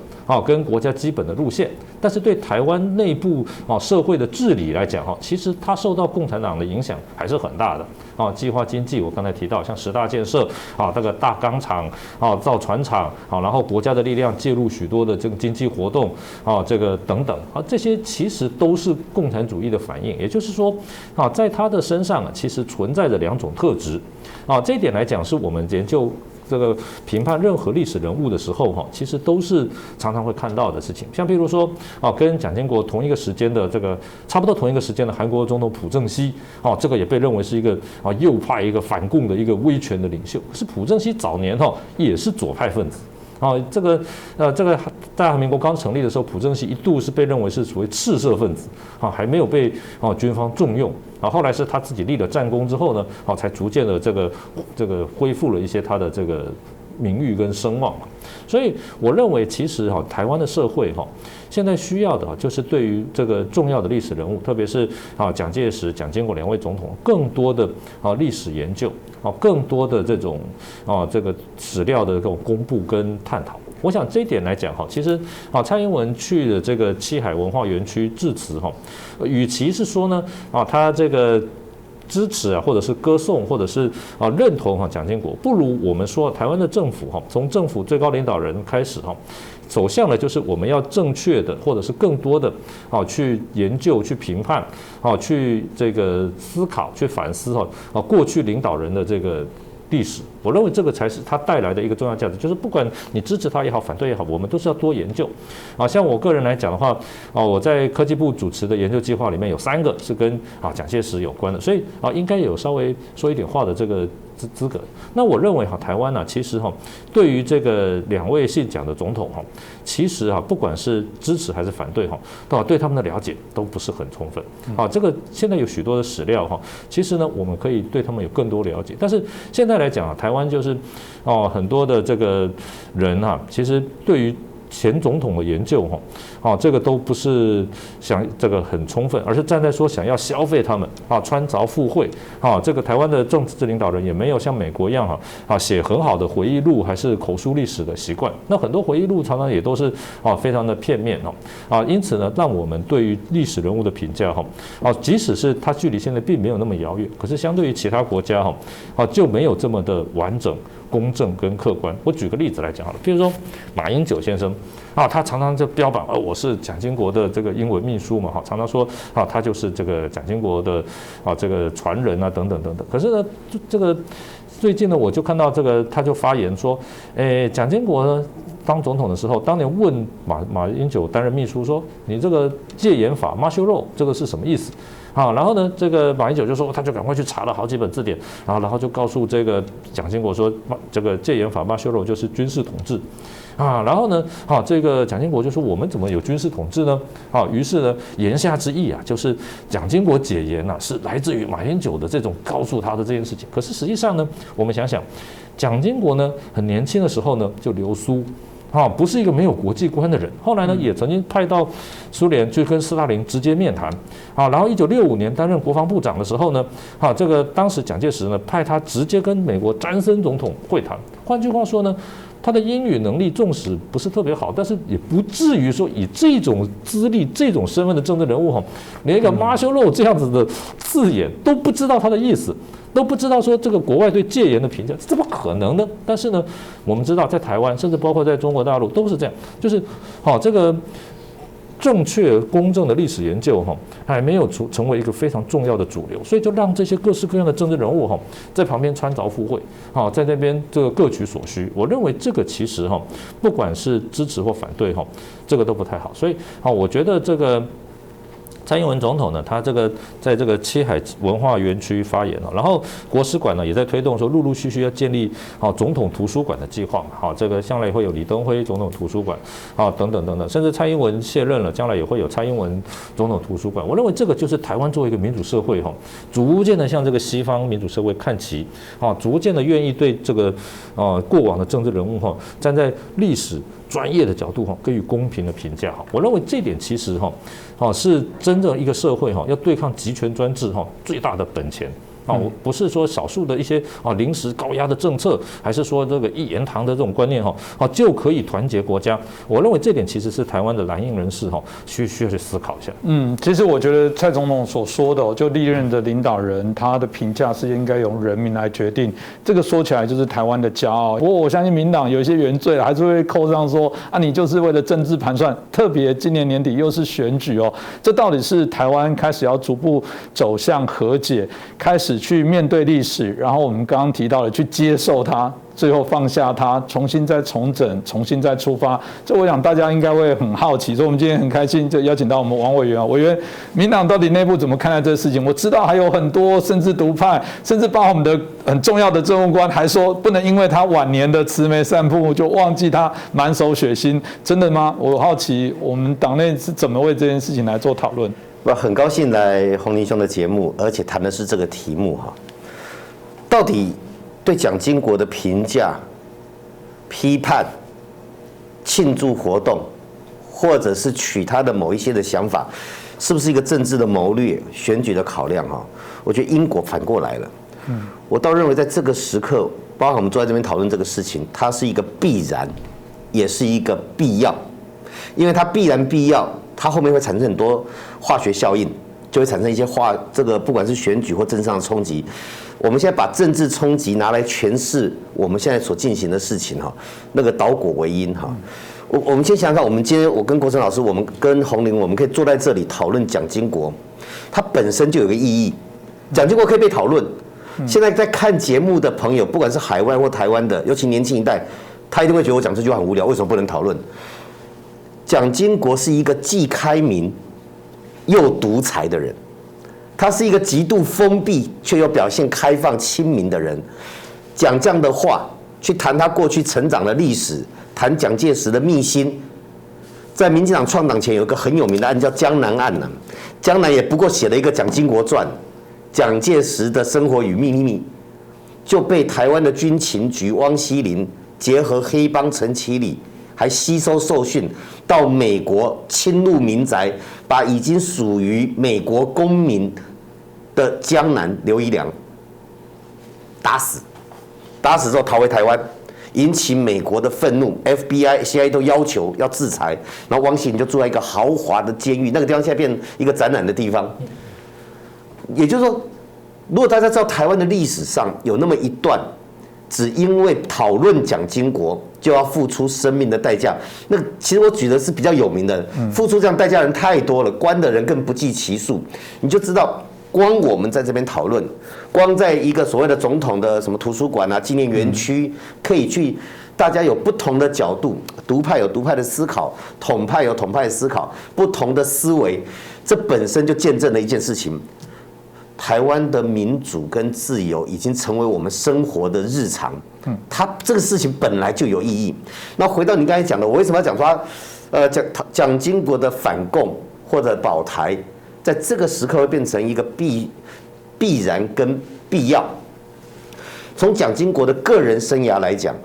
跟国家基本的路线，但是对台湾内部社会的治理来讲其实实它受到共产党的影响还是很大的啊。计划经济我刚才提到，像10大建设啊，这个大钢厂啊、造船厂啊，然后国家的力量介入许多的这个经济活动啊，这个等等啊，这些其实都是共产主义的反应。也就是说啊，在他的身上啊，其实存在着2种特质啊。这一点来讲，是我们研究这个评判任何历史人物的时候，其实都是常常会看到的事情。像比如说，跟蒋经国同一个时间的这个差不多同一个时间的韩国总统朴正熙，这个也被认为是一个右派一个反共的一个威权的领袖。可是朴正熙早年也是左派分子。这个在民国刚成立的时候，朴正熙一度是被认为是所谓赤色分子，还没有被军方重用。后来是他自己立了战功之后呢，才逐渐的这个恢复了一些他的这个名誉跟声望。所以我认为，其实台湾的社会现在需要的就是对于这个重要的历史人物，特别是蒋介石、蒋经国2位总统，更多的历史研究，更多的这种这个史料的这种公布跟探讨。我想这一点来讲其实蔡英文去的这个七海文化园区致辞与其是说呢他这个支持或者是歌颂，或者是认同蒋经国，不如我们说台湾的政府从政府最高领导人开始走向了就是我们要正确的，或者是更多的去研究、去评判、去这个思考、去反思过去领导人的这个历史。我认为这个才是它带来的一个重要价值，就是不管你支持它也好，反对也好，我们都是要多研究。像我个人来讲的话，我在科技部主持的研究计划里面有3个是跟蒋介石有关的，所以应该有稍微说一点话的这个资格。那我认为台湾其实对于这个2位姓蒋的总统其实不管是支持还是反对对他们的了解都不是很充分。这个现在有许多的史料其实呢我们可以对他们有更多了解。但是现在来讲台湾就是很多的这个人其实对于前总统的研究这个都不是想这个很充分，而是站在说想要消费他们穿凿附会这个台湾的政治领导人也没有像美国一样写很好的回忆录还是口述历史的习惯。那很多回忆录常常也都是非常的片面因此呢，让我们对于历史人物的评价即使是他距离现在并没有那么遥远，可是相对于其他国家就没有这么的完整、公正跟客观。我举个例子来讲好了，譬如说马英九先生他常常就标榜我是蒋经国的这个英文秘书嘛常常说他就是这个蒋经国的这个传人等等等等。可是呢，这个最近呢，我就看到这个他就发言说，蒋经国呢当总统的时候，当年问马英九担任秘书说，你这个戒严法 martial law 这个是什么意思？然后呢，这个马英九就说，他就赶快去查了好几本字典，然后就告诉这个蒋经国说，这个戒严法 martial law 就是军事统治。然后呢，这个蒋经国就说我们怎么有军事统治呢？于是呢，言下之意就是蒋经国解严是来自于马英九的这种告诉他的这件事情。可是实际上呢，我们想想，蒋经国呢很年轻的时候呢就留苏。不是一个没有国际观的人。后来呢，也曾经派到苏联去跟斯大林直接面谈。然后1965年担任国防部长的时候呢，这个当时蒋介石呢派他直接跟美国詹森总统会谈。换句话说呢，他的英语能力纵使不是特别好，但是也不至于说以这种资历、这种身份的政治人物连一个 martial law 这样子的字眼都不知道他的意思。都不知道说这个国外对戒严的评价，怎么可能呢？但是呢，我们知道在台湾，甚至包括在中国大陆都是这样，就是这个正确公正的历史研究还没有成为一个非常重要的主流，所以就让这些各式各样的政治人物在旁边穿凿附会在那边这个各取所需。我认为这个其实不管是支持或反对这个都不太好。所以我觉得这个蔡英文总统呢，他这个在这个七海文化园区发言然后国史馆呢也在推动说，陆陆续续要建立总统图书馆的计划这个将来也会有李登辉总统图书馆等等等等，甚至蔡英文卸任了，将来也会有蔡英文总统图书馆。我认为这个就是台湾作为一个民主社会逐渐的向这个西方民主社会看齐逐渐的愿意对这个过往的政治人物站在历史专业的角度给予公平的评价我认为这点其实是真正一个社会要对抗集权专制最大的本钱不是说少数的一些临时高压的政策，还是说这个一言堂的这种观念就可以团结国家。我认为这点其实是台湾的蓝营人士需要去思考一下。其实我觉得蔡总统所说的，就历任的领导人他的评价是应该由人民来决定，这个说起来就是台湾的骄傲。不过我相信民党有一些原罪还是会扣上说你就是为了政治盘算，特别今年年底又是选举这到底是台湾开始要逐步走向和解，开始去面对历史，然后我们刚刚提到的去接受它，最后放下它，重新再重整，重新再出发。这我想大家应该会很好奇，所以我们今天很开心就邀请到我们王委员委员，民党到底内部怎么看待这个事情？我知道还有很多甚至独派，甚至包括我们的很重要的政务官还说不能因为他晚年的慈眉善目就忘记他满手血腥，真的吗？我好奇我们党内是怎么为这件事情来做讨论。我很高兴来洪林兄的节目，而且谈的是这个题目到底对蒋经国的评价、批判、庆祝活动，或者是取他的某一些的想法，是不是一个政治的谋略、选举的考量我觉得因果反过来了。我倒认为在这个时刻，包括我们坐在这边讨论这个事情，它是一个必然，也是一个必要，因为它必然必要，它后面会产生很多化学效应，就会产生一些这个不管是选举或政治上的冲击。我们现在把政治冲击拿来诠释我们现在所进行的事情那个导果为因我们先想想，我们今天我跟国成老师，我们跟洪林，我们可以坐在这里讨论蒋经国，它本身就有个意义。蒋经国可以被讨论。现在在看节目的朋友，不管是海外或台湾的，尤其年轻一代，他一定会觉得我讲这句话很无聊，为什么不能讨论？蒋经国是一个既开明又独裁的人，他是一个极度封闭却又表现开放亲民的人。讲这样的话，去谈他过去成长的历史，谈蒋介石的秘辛。在民进党创党前有一个很有名的案叫江南案江南也不过写了一个蒋经国传，蒋介石的生活与秘密，就被台湾的军情局汪希林结合黑帮陈其礼，还吸收受训到美国侵入民宅，把已经属于美国公民的江南刘一良打死之后逃回台湾，引起美国的愤怒 ，FBI、CIA 都要求要制裁，然后汪希林就住在一个豪华的监狱，那个地方现在变成一个展览的地方。也就是说，如果大家知道台湾的历史上有那么一段，只因为讨论蒋经国就要付出生命的代价，那其实我举的是比较有名的，付出这样代价的人太多了，关的人更不计其数，你就知道。光我们在这边讨论，光在一个所谓的总统的什么图书馆纪念园区，可以去，大家有不同的角度，独派有独派的思考，统派有统派的思考，不同的思维，这本身就见证了一件事情：台湾的民主跟自由已经成为我们生活的日常。它这个事情本来就有意义。那回到你刚才讲的，我为什么要讲说，蒋经国的反共或者保台？在这个时刻会变成一个必然跟必要。从蒋经国的个人生涯来讲，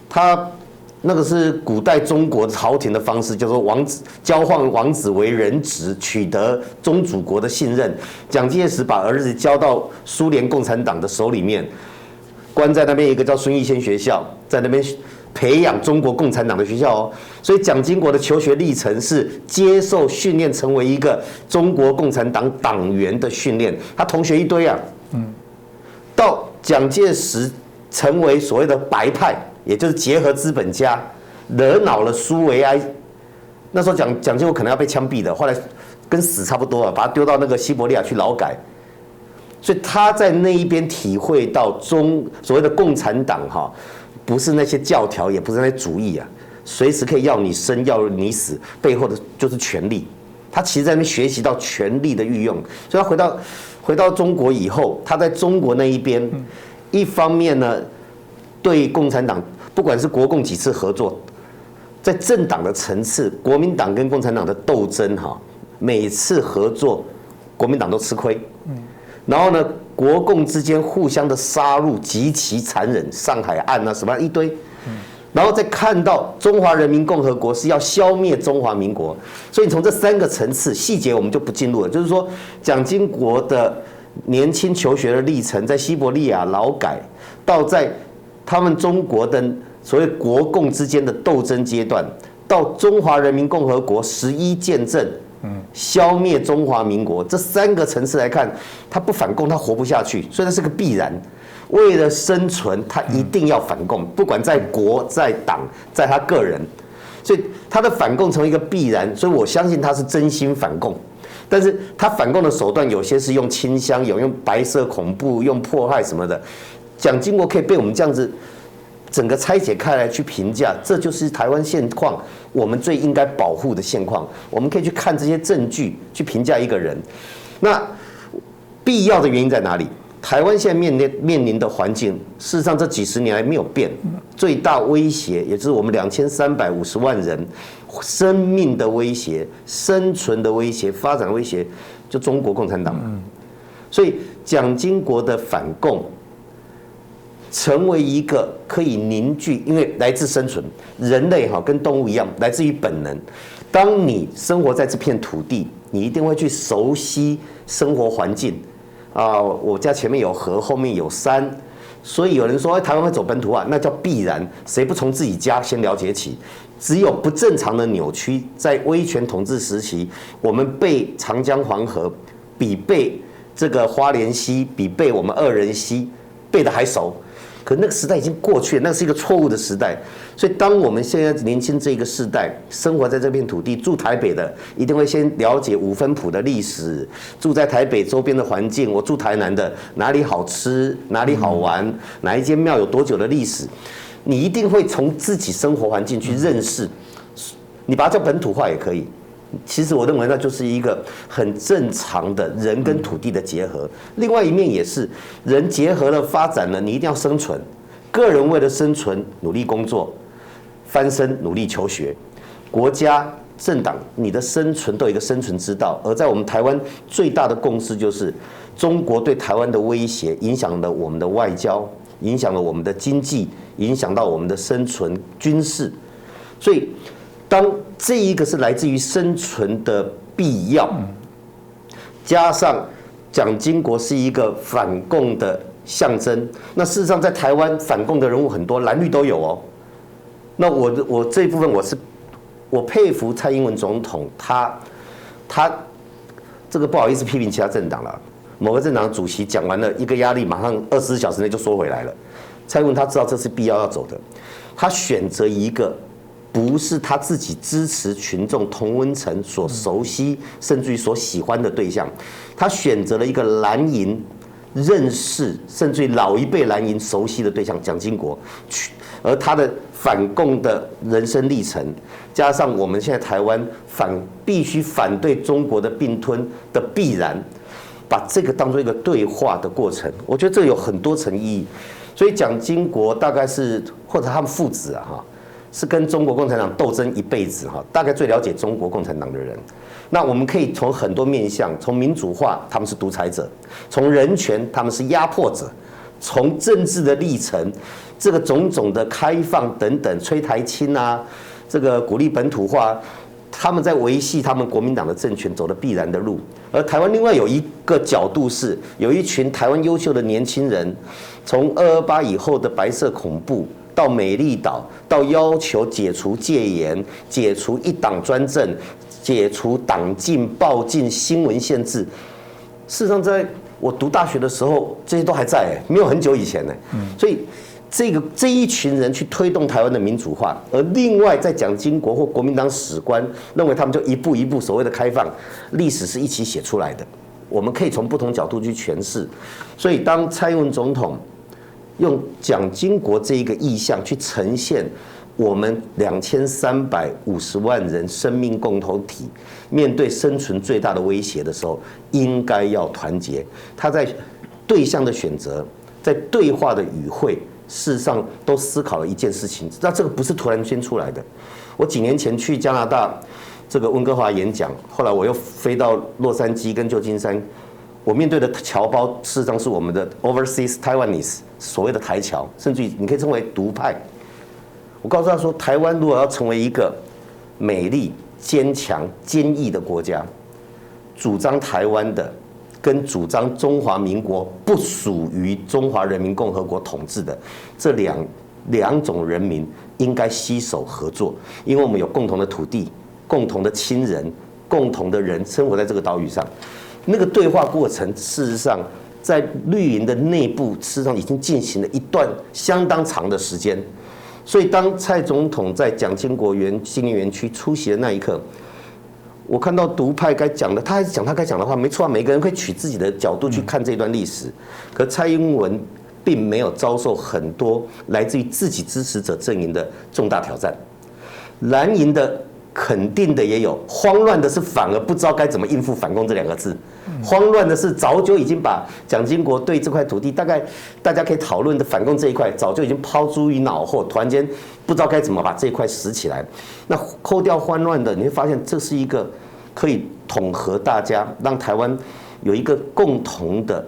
他那个是古代中国朝廷的方式，叫做王子交换王子为人质，取得宗主国的信任。蒋介石把儿子交到苏联共产党的手里面，关在那边一个叫孙逸仙学校，在那边培养中国共产党的学校所以蒋经国的求学历程是接受训练，成为一个中国共产党党员的训练。他同学一堆到蒋介石成为所谓的白派，也就是结合资本家，惹恼了苏维埃。那时候蒋经国可能要被枪毙的，后来跟死差不多把他丢到那个西伯利亚去劳改。所以他在那一边体会到所谓的共产党不是那些教条，也不是那些主义随时可以要你生要你死，背后的就是权力。他其实在那边学习到权力的运用，所以他回到中国以后，他在中国那一边，一方面呢，对共产党不管是国共几次合作，在政党的层次，国民党跟共产党的斗争每次合作，国民党都吃亏。然后呢，国共之间互相的杀戮极其残忍，上海案什么一堆，然后再看到中华人民共和国是要消灭中华民国，所以你从这3个层次细节我们就不进入了。就是说，蒋经国的年轻求学的历程，在西伯利亚劳改，到在他们中国的所谓国共之间的斗争阶段，到中华人民共和国11建政，消灭中华民国，这3个层次来看，他不反共他活不下去，所以那是个必然。为了生存，他一定要反共，不管在国、在党、在他个人，所以他的反共成为一个必然。所以我相信他是真心反共，但是他反共的手段有些是用清乡，有用白色恐怖、用迫害什么的。蒋经国可以被我们这样子整个拆解开来去评价，这就是台湾现况，我们最应该保护的现况。我们可以去看这些证据去评价一个人。那必要的原因在哪里？台湾现在面临的环境，事实上这几十年来没有变，最大威胁也就是我们2350万人生命的威胁、生存的威胁、发展威胁，就中国共产党。所以蒋经国的反共，成为一个可以凝聚，因为来自生存，人类跟动物一样，来自于本能。当你生活在这片土地，你一定会去熟悉生活环境。我家前面有河，后面有山，所以有人说台湾会走本土化，那叫必然。谁不从自己家先了解起？只有不正常的扭曲，在威权统治时期，我们背长江黄河，比背这个花莲溪，比背我们2人溪背得还熟。可那个时代已经过去了，那是一个错误的时代。所以，当我们现在年轻这个世代生活在这片土地，住台北的一定会先了解5分埔的历史，住在台北周边的环境。我住台南的，哪里好吃，哪里好玩，哪一间庙有多久的历史，你一定会从自己生活环境去认识。你把它叫本土化也可以。其实我认为那就是一个很正常的人跟土地的结合。另外一面也是人结合了发展了，你一定要生存。个人为了生存努力工作，翻身努力求学，国家政党你的生存都有一个生存之道。而在我们台湾最大的共识就是中国对台湾的威胁影响了我们的外交，影响了我们的经济，影响到我们的生存军事。所以当这一个是来自于生存的必要，加上蒋经国是一个反共的象征，那事实上在台湾反共的人物很多，蓝绿都有哦。那我这一部分我佩服蔡英文总统，他这个不好意思批评其他政党了，某个政党主席讲完了一个压力，马上24小时内就缩回来了。蔡英文他知道这是必要走的，他选择一个不是他自己支持群众同温层所熟悉甚至于所喜欢的对象，他选择了一个蓝营认识甚至于老一辈蓝营熟悉的对象蒋经国，而他的反共的人生历程，加上我们现在台湾必须反对中国的并吞的必然，把这个当作一个对话的过程，我觉得这有很多层意义。所以蒋经国大概是或者他们父子是跟中国共产党斗争一辈子大概最了解中国共产党的人。那我们可以从很多面向，从民主化他们是独裁者，从人权他们是压迫者，从政治的历程，这个种种的开放等等，催台青这个鼓励本土化，他们在维系他们国民党的政权走的必然的路。而台湾另外有一个角度是，有一群台湾优秀的年轻人，从228以后的白色恐怖，到美丽岛，到要求解除戒严、解除一党专政、解除党禁、报禁、新闻限制。事实上，在我读大学的时候，这些都还在，没有很久以前呢。所以这一群人去推动台湾的民主化，而另外在蒋经国或国民党史观认为他们就一步一步所谓的开放，历史是一起写出来的。我们可以从不同角度去诠释。所以当蔡英文总统用蒋经国这一个意象去呈现我们2350万人生命共同体面对生存最大的威胁的时候，应该要团结。他在对象的选择，在对话的语汇，事实上都思考了一件事情。那这个不是突然间出来的。我几年前去加拿大这个温哥华演讲，后来我又飞到洛杉矶跟旧金山，我面对的侨胞事实上是我们的 overseas Taiwanese， 所谓的台侨，甚至于你可以称为独派。我告诉他说，台湾如果要成为一个美丽、坚强、坚毅的国家，主张台湾的跟主张中华民国不属于中华人民共和国统治的这两种人民应该携手合作，因为我们有共同的土地、共同的亲人、共同的人生活在这个岛屿上。那个对话过程，事实上在绿营的内部，事实上已经进行了一段相当长的时间。所以，当蔡总统在蒋经国纪念园区出席的那一刻，我看到独派该讲的，他还是讲他该讲的话，没错啊，每个人会取自己的角度去看这段历史。可蔡英文并没有遭受很多来自于自己支持者阵营的重大挑战，蓝营的肯定的也有，慌乱的是反而不知道该怎么应付反共这2个字。慌乱的是早就已经把蒋经国对这块土地，大概大家可以讨论的反共这一块，早就已经抛诸于脑后，突然间不知道该怎么把这一块拾起来。那扣掉慌乱的，你会发现这是一个可以统合大家，让台湾有一个共同的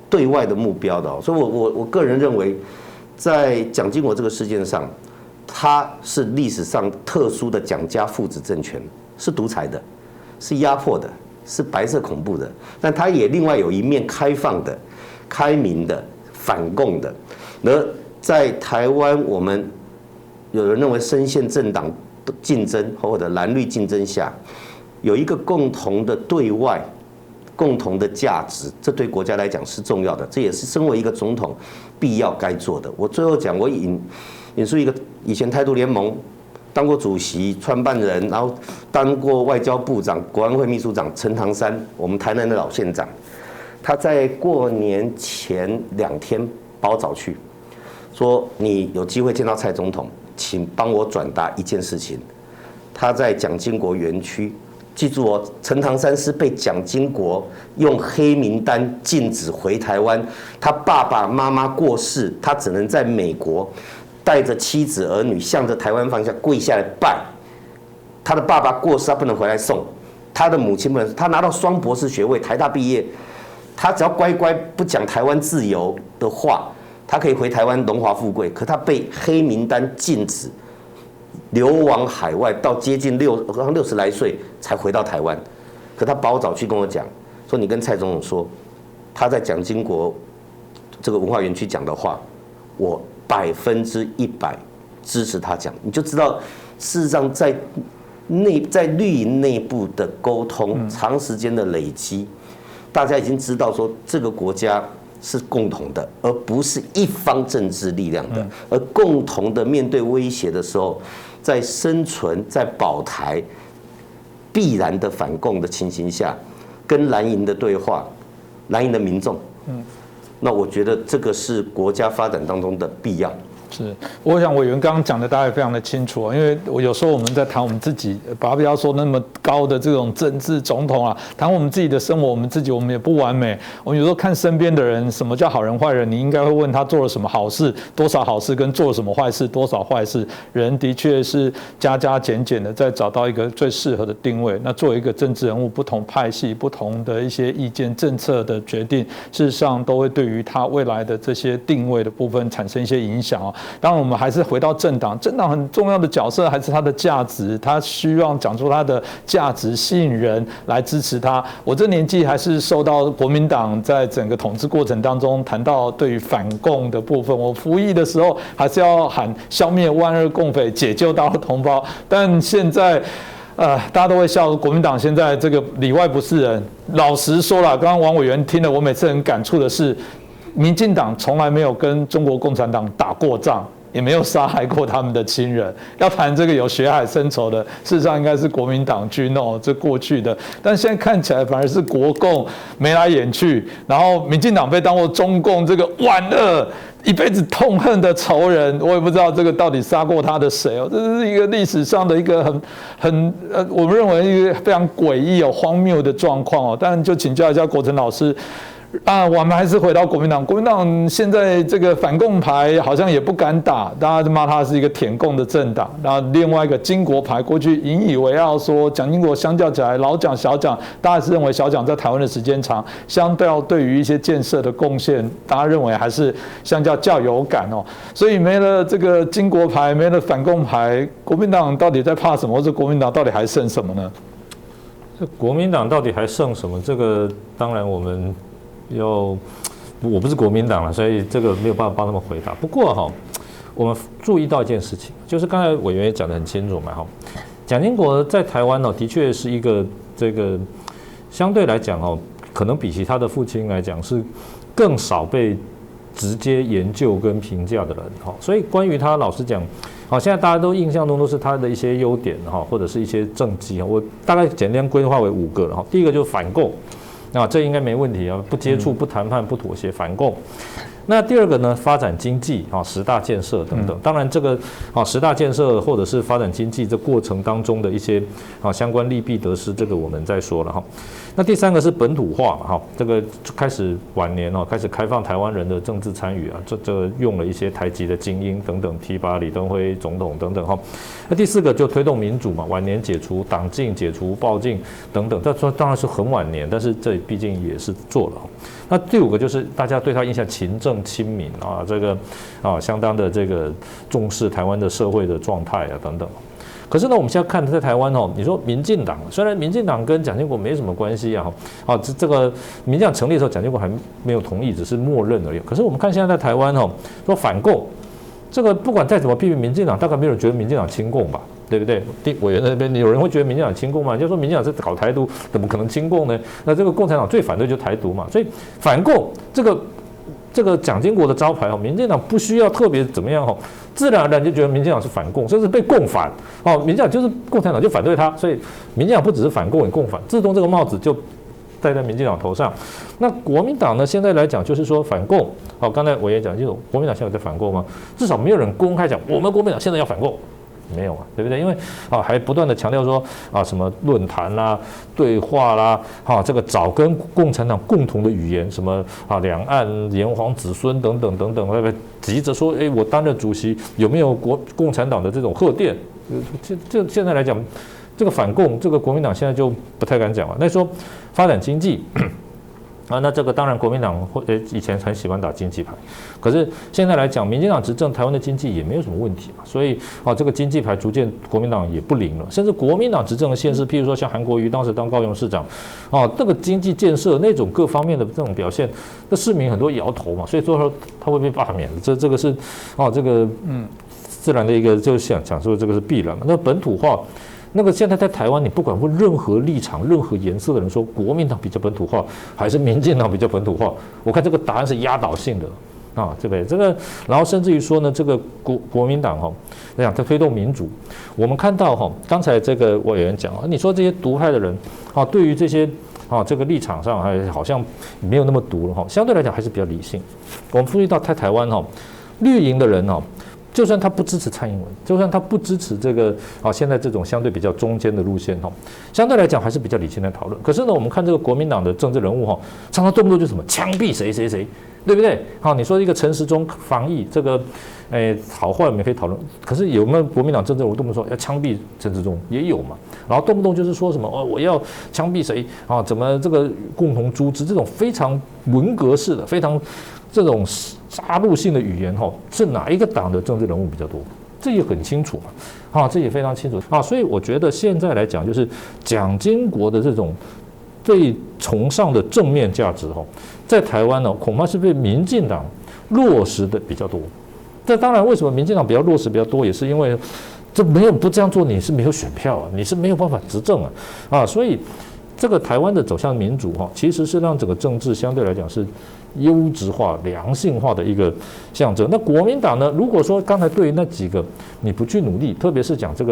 对外的目标的。所以我个人认为，在蒋经国这个事件上，他是历史上特殊的蒋家父子政权，是独裁的，是压迫的，是白色恐怖的，但他也另外有一面开放的、开明的、反共的。而在台湾，我们有人认为深陷政党竞争或者蓝绿竞争下，有一个共同的对外、共同的价值，这对国家来讲是重要的，这也是身为一个总统必要该做的。我最后讲，我引述一个以前台独联盟当过主席、创办人，然后当过外交部长、国安会秘书长陈唐山，我们台南的老县长，他在过年前2天把我找去，说你有机会见到蔡总统，请帮我转达一件事情。他在蒋经国园区，记住哦，陈唐山是被蒋经国用黑名单禁止回台湾，他爸爸妈妈过世，他只能在美国带着妻子儿女向着台湾方向跪下来拜。他的爸爸过世，他不能回来送；他的母亲不能。他拿到双博士学位，台大毕业，他只要乖乖不讲台湾自由的话，他可以回台湾荣华富贵。可他被黑名单禁止，流亡海外，到接近60来岁才回到台湾。可他把我找去跟我讲，说你跟蔡总统说，他在蒋经国这个文化园区讲的话，我100%支持他讲。你就知道，事实上在绿营内部的沟通，长时间的累积，大家已经知道说这个国家是共同的，而不是一方政治力量的，而共同的面对威胁的时候，在生存、在保台必然的反共的情形下，跟蓝营的对话，蓝营的民众，那我觉得这个是国家发展当中的必要。是，我想委员刚刚讲的大概非常的清楚啊，因为有时候我们在谈我们自己，不要说那么高的这种政治总统啊，谈我们自己的生活，我们也不完美。我们有时候看身边的人，什么叫好人坏人，你应该会问他做了什么好事，多少好事，跟做了什么坏事，多少坏事。人的确是加加减减的，在找到一个最适合的定位。那作为一个政治人物，不同派系、不同的一些意见、政策的决定，事实上都会对于他未来的这些定位的部分产生一些影响啊。当然，我们还是回到政党，政党很重要的角色还是它的价值，它需要讲出它的价值，吸引人来支持它。我这年纪还是受到国民党在整个统治过程当中谈到对于反共的部分，我服役的时候还是要喊消灭万恶共匪，解救大陆同胞。但现在大家都会笑国民党现在这个里外不是人。老实说了，刚刚王委员听了，我每次很感触的是，民进党从来没有跟中国共产党打过仗，也没有杀害过他们的亲人。要谈这个有血海深仇的，事实上应该是国民党军哦，这过去的。但现在看起来反而是国共眉来眼去，然后民进党被当作中共这个万恶、一辈子痛恨的仇人。我也不知道这个到底杀过他的谁哦，这是一个历史上的一个我们认为一个非常诡异荒谬的状况哦。但就请教一下国成老师。我们还是回到国民党。国民党现在这个反共牌好像也不敢打，大家就骂他是一个舔共的政党。然后另外一个经国牌，过去引以为傲说蒋经国相较起来，老蒋、小蒋，大家是认为小蒋在台湾的时间长，相对于一些建设的贡献，大家认为还是相较有感哦。所以没了这个经国牌，没了反共牌，国民党到底在怕什么？或者国民党到底还剩什么呢？这国民党到底还剩什么？这个当然我们我不是国民党了，所以这个没有办法帮他们回答。不过哈，我们注意到一件事情，就是刚才委员也讲得很清楚嘛哈，蒋经国在台湾呢，的确是一个这个相对来讲哦，可能比起他的父亲来讲是更少被直接研究跟评价的人哈，所以关于他，老实讲，好，现在大家都印象中都是他的一些优点哈，或者是一些政绩，我大概简单规划为5个了哈。第一个就是反共，那这应该没问题啊，不接触、不谈判、不妥协，反共。那第二个呢，发展经济啊，10大建设等等。当然，这个10大建设或者是发展经济这过程当中的一些相关利弊得失，这个我们再说了哈。那第三个是本土化哈，这个开始晚年开始开放台湾人的政治参与啊，这用了一些台籍的精英等等，提拔李登辉总统等等哈。那第四个就推动民主嘛，晚年解除党禁、解除报禁等等，这当然是很晚年，但是这毕竟也是做了。那第5个就是大家对他印象勤政亲民啊，这个相当的这个重视台湾的社会的状态啊等等。可是呢，我们现在看在台湾你说民进党，虽然民进党跟蒋经国没什么关系啊，这个民进党成立的时候，蒋经国还没有同意，只是默认而已。可是我们看现在在台湾说反共，这个不管再怎么批评民进党，大概没有人觉得民进党亲共吧？对不对？委员那边有人会觉得民进党亲共吗？就说民进党是搞台独，怎么可能亲共呢？那这个共产党最反对就是台独嘛，所以反共这个蒋经国的招牌民进党不需要特别怎么样自然而然就觉得民进党是反共，甚至被共反民进党就是共产党就反对他，所以民进党不只是反共也共反，自动这个帽子就戴在民进党头上。那国民党呢？现在来讲就是说反共，刚才我也讲清楚，国民党现在有在反共吗？至少没有人公开讲我们国民党现在要反共。没有啊，对不对？因为还不断的强调说什么论坛啦、对话啦，这个找跟共产党共同的语言，什么两岸炎黄子孙等等等等，会不会急着说，我担任主席有没有共产党的这种贺电？这现在来讲，这个反共，这个国民党现在就不太敢讲了。那说发展经济。那这个当然国民党以前很喜欢打经济牌，可是现在来讲，民进党执政，台湾的经济也没有什么问题嘛，所以这个经济牌逐渐国民党也不灵了，甚至国民党执政的县市，譬如说像韩国瑜当时当高雄市长，这个经济建设那种各方面的这种表现，那市民很多摇头嘛，所以说他会被罢免，这个是这个自然的一个就想说这个是必然嘛。那本土化。那个现在在台湾，你不管问任何立场、任何颜色的人说国民党比较本土化，还是民进党比较本土化，我看这个答案是压倒性的对不对？这个，然后甚至于说呢，这个国民党在推动民主，我们看到刚才这个委员讲你说这些独派的人对于这些这个立场上好像没有那么独了相对来讲还是比较理性。我们注意到在台湾绿营的人就算他不支持蔡英文，就算他不支持这个现在这种相对比较中间的路线相对来讲还是比较理性的讨论。可是呢，我们看这个国民党的政治人物常常动不动就什么枪毙谁谁谁，对不对？你说一个陈时中防疫这个，好坏我们可以讨论。可是有没有国民党政治人物动不动说要枪毙陈时中？也有嘛。然后动不动就是说什么我要枪毙谁怎么这个共同诛之，这种非常文革式的非常。这种杀戮性的语言是哪一个党的政治人物比较多？这也很清楚嘛，这也非常清楚所以我觉得现在来讲，就是蒋经国的这种被崇尚的正面价值在台湾恐怕是被民进党落实的比较多。这当然，为什么民进党比较落实比较多，也是因为这没有不这样做，你是没有选票你是没有办法执政所以这个台湾的走向民主其实是让整个政治相对来讲是。优质化、良性化的一个象征。那国民党呢？如果说刚才对于那几个你不去努力，特别是讲这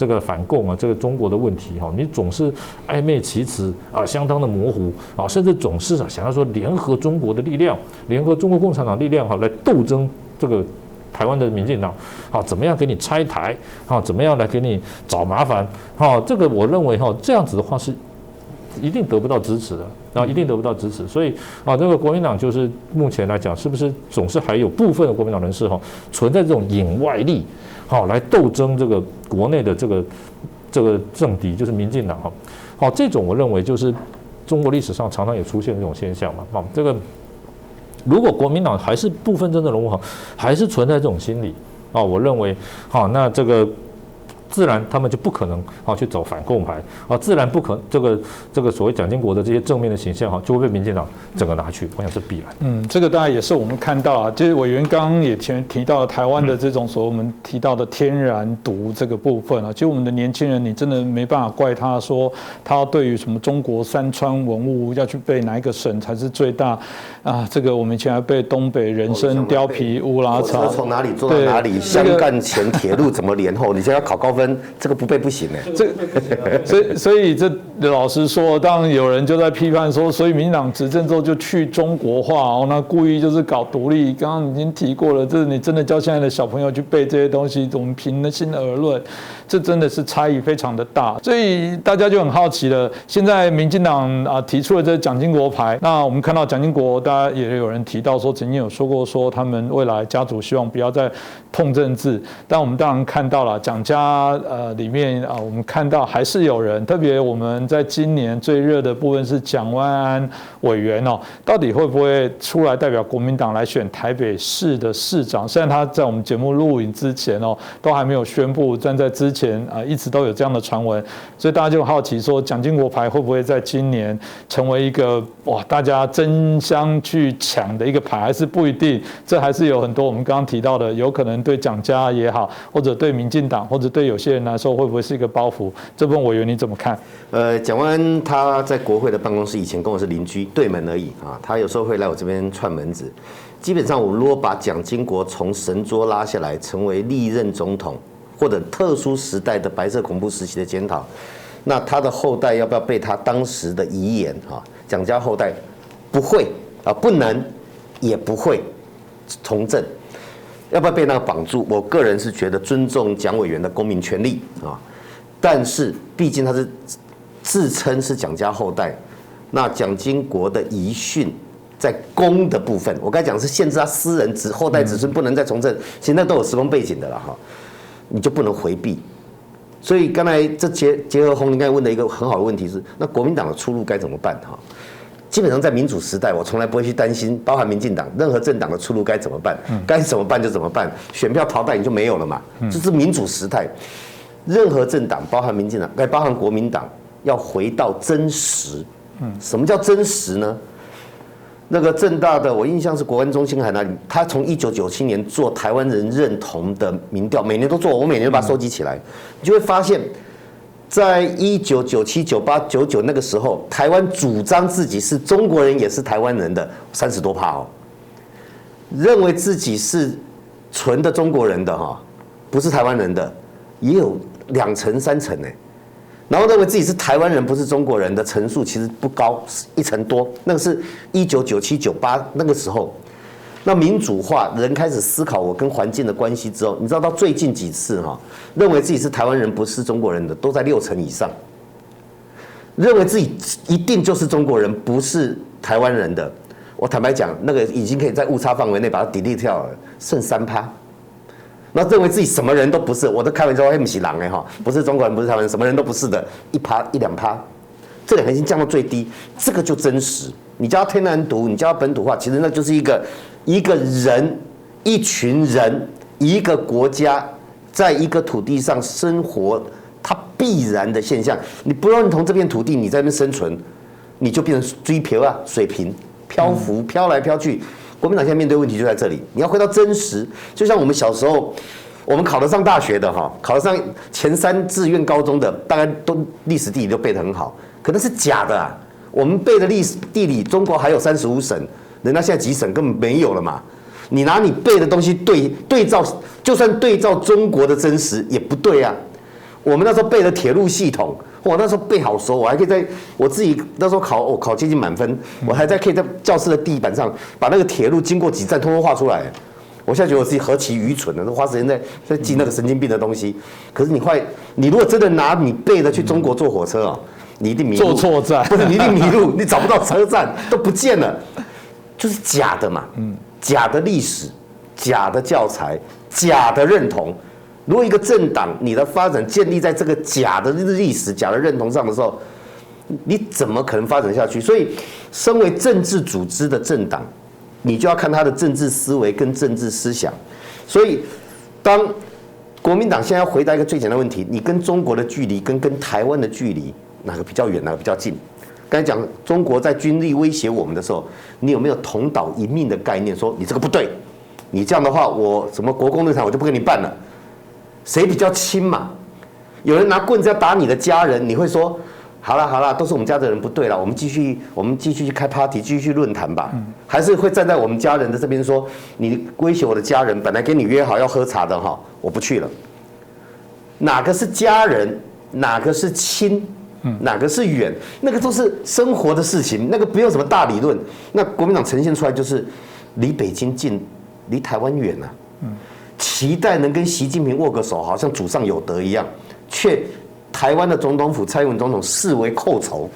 个反共这个中国的问题你总是暧昧其词相当的模糊甚至总是想要说联合中国的力量，联合中国共产党力量来斗争这个台湾的民进党怎么样给你拆台怎么样来给你找麻烦这个我认为这样子的话是。一定得不到支持的，一定得不到支持，所以这个国民党就是目前来讲，是不是总是还有部分的国民党人士存在这种引外力，来斗争这个国内的这个政敌，就是民进党这种我认为就是中国历史上常常也出现这种现象嘛，这个如果国民党还是部分政治人物还是存在这种心理我认为那这个自然他们就不可能去走反共牌自然不可这个所谓蒋经国的这些正面的形象就会被民进党整个拿去，我想是必然。这个当然也是我们看到啊，就是委员刚刚也提到了台湾的这种所谓我们提到的天然毒这个部分啊，其实我们的年轻人你真的没办法怪他说他对于什么中国山川文物要去背哪一个省才是最大啊，这个我们以前还背东北人参、貂皮、乌拉草，从哪里坐到哪里，湘赣前铁路怎么连后，你现在要考高分，这个不背不行所以这老实说，当然有人就在批判说，所以民进党执政之后就去中国化那故意就是搞独立。刚刚已经提过了，这你真的教现在的小朋友去背这些东西，我们平心而论，这真的是差异非常的大。所以大家就很好奇了，现在民进党提出了这蒋经国牌，那我们看到蒋经国，大家也有人提到说，曾经有说过说他们未来家族希望不要再碰政治，但我们当然看到了蒋家里面我们看到还是有人，特别我们在今年最热的部分是蒋万安委员到底会不会出来代表国民党来选台北市的市长？虽然他在我们节目录影之前都还没有宣布，但在之前一直都有这样的传闻，所以大家就好奇说，蒋经国牌会不会在今年成为一个大家争相去抢的一个牌，还是不一定？这还是有很多我们刚刚提到的，有可能对蒋家也好，或者对民进党，或者对有些人来说，会不会是一个包袱？这部分委员你怎么看？蒋万安他在国会的办公室以前跟我是邻居，对门而已他有时候会来我这边串门子。基本上，我如果把蒋经国从神桌拉下来，成为历任总统或者特殊时代的白色恐怖时期的检讨，那他的后代要不要被他当时的遗言蒋家后代不会不能也不会从政，要不要被那个绑住？我个人是觉得尊重蒋委员的公民权利但是毕竟他是自称是蒋家后代，那蒋经国的遗训在公的部分，我刚才讲是限制他私人后代子孙不能再从政，现在都有时空背景的了你就不能回避。所以刚才这结合洪林刚才问的一个很好的问题是，那国民党的出路该怎么办基本上在民主时代，我从来不会去担心，包含民进党任何政党的出路该怎么办，该怎么办就怎么办，选票淘汰你就没有了嘛，这是民主时代。任何政党，包含民进党，包含国民党，要回到真实。什么叫真实呢？那个政大的，我印象是国安中心还哪里，他从1997年做台湾人认同的民调，每年都做，我每年都把它收集起来，你就会发现，在1997、98、99那个时候，台湾主张自己是中国人也是台湾人的30多%认为自己是纯的中国人的不是台湾人的也有2成3成然后认为自己是台湾人不是中国人的成数其实不高，1成多，那个是1997、98那个时候。那民主化，人开始思考我跟环境的关系之后，你知道到最近几次认为自己是台湾人不是中国人的都在6成以上，认为自己一定就是中国人不是台湾人的，我坦白讲，那个已经可以在误差范围内把它 delete 掉了，剩3%。那认为自己什么人都不是，我都开玩笑，不是狼不是中国人，不是台湾人，什么人都不是的，1%、1-2%，这两个已经降到最低，这个就真实。你叫它天然毒，你叫它本土化，其实那就是一个人、一群人、一个国家，在一个土地上生活，它必然的现象。你不认同这片土地，你在那边生存，你就变成水漂水平漂浮，飘来飘去。国民党现在面对问题就在这里，你要回到真实，就像我们小时候，我们考得上大学的考得上前3志愿高中的，大概都历史地理都背得很好，可那是假的我们背的历史地理，中国还有35省，人家现在几省根本没有了嘛。你拿你背的东西对照，就算对照中国的真实也不对啊。我们那时候背的铁路系统，我那时候背好熟，我还可以在我自己那时候考接近满分，我还可以在教室的地板上把那个铁路经过几站通通画出来。我现在觉得我自己何其愚蠢呢，都花时间在记那个神经病的东西。可是你如果真的拿你背的去中国坐火车你一定迷路，坐错站，不是你一定迷路，你找不到车站都不见了，就是假的嘛，假的历史，假的教材，假的认同。如果一个政党你的发展建立在这个假的历史、假的认同上的时候，你怎么可能发展下去？所以，身为政治组织的政党，你就要看他的政治思维跟政治思想。所以，当国民党现在要回答一个最简单的问题：你跟中国的距离跟台湾的距离哪个比较远，哪个比较近？刚才讲中国在军力威胁我们的时候，你有没有同岛一命的概念？说你这个不对，你这样的话，我什么国共论坛我就不跟你办了。谁比较亲嘛？有人拿棍子要打你的家人，你会说好啦，都是我们家的人不对了，我们继续去开 party， 继续去论坛吧？还是会站在我们家人的这边说，你威胁我的家人，本来跟你约好要喝茶的哈，我不去了。哪个是家人？哪个是亲？哪个是远？那个都是生活的事情，那个不用什么大理论。那国民党呈现出来就是离北京近，离台湾远啊。期待能跟习近平握个手，好像祖上有德一样，却台湾的总统府蔡英文总统视为寇仇，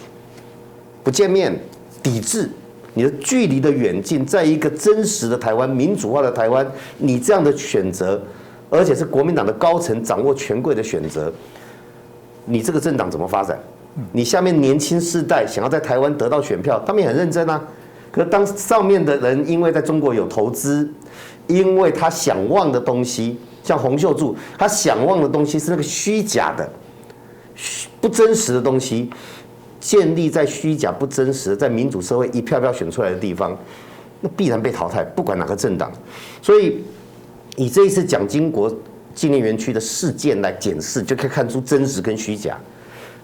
不见面，抵制。你的距离的远近，在一个真实的台湾、民主化的台湾，你这样的选择，而且是国民党的高层掌握权贵的选择，你这个政党怎么发展？你下面年轻世代想要在台湾得到选票，他们也很认真啊。可是当上面的人因为在中国有投资，因为他想望的东西，像洪秀柱，他想望的东西是那个虚假的、不真实的东西，建立在虚假、不真实的，在民主社会一票票选出来的地方，那必然被淘汰，不管哪个政党。所以以这一次蒋经国纪念园区的事件来检视，就可以看出真实跟虚假。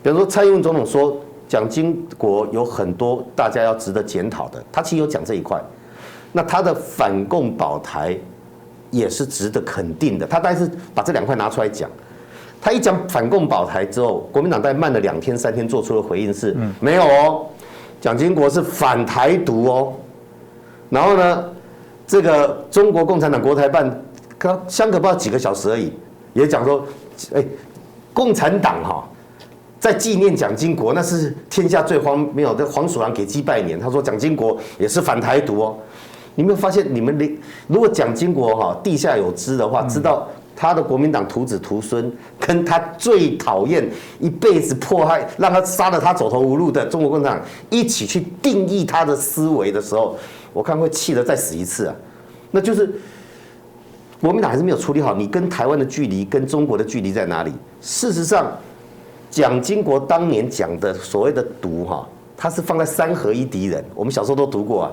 比方说，蔡英文总统说蒋经国有很多大家要值得检讨的，他其实有讲这一块。那他的反共保台也是值得肯定的，他大概是把这2块拿出来讲。他一讲反共保台之后，国民党大概慢了2天3天做出的回应是，没有哦，蒋经国是反台独哦。然后呢，这个中国共产党国台办相隔不到几个小时而已，也讲说，共产党哈，在纪念蒋经国，那是天下最荒谬的。黄鼠狼给鸡拜年，他说蒋经国也是反台独哦。你有没有发现，你们如果蒋经国哈地下有知的话，知道他的国民党徒子徒孙跟他最讨厌、一辈子迫害、让他杀了他走投无路的中国共产党一起去定义他的思维的时候，我看会气得再死一次啊！那就是国民党还是没有处理好你跟台湾的距离、跟中国的距离在哪里。事实上，蒋经国当年讲的所谓的独哈。他是放在3合1敌人，我们小时候都读过啊。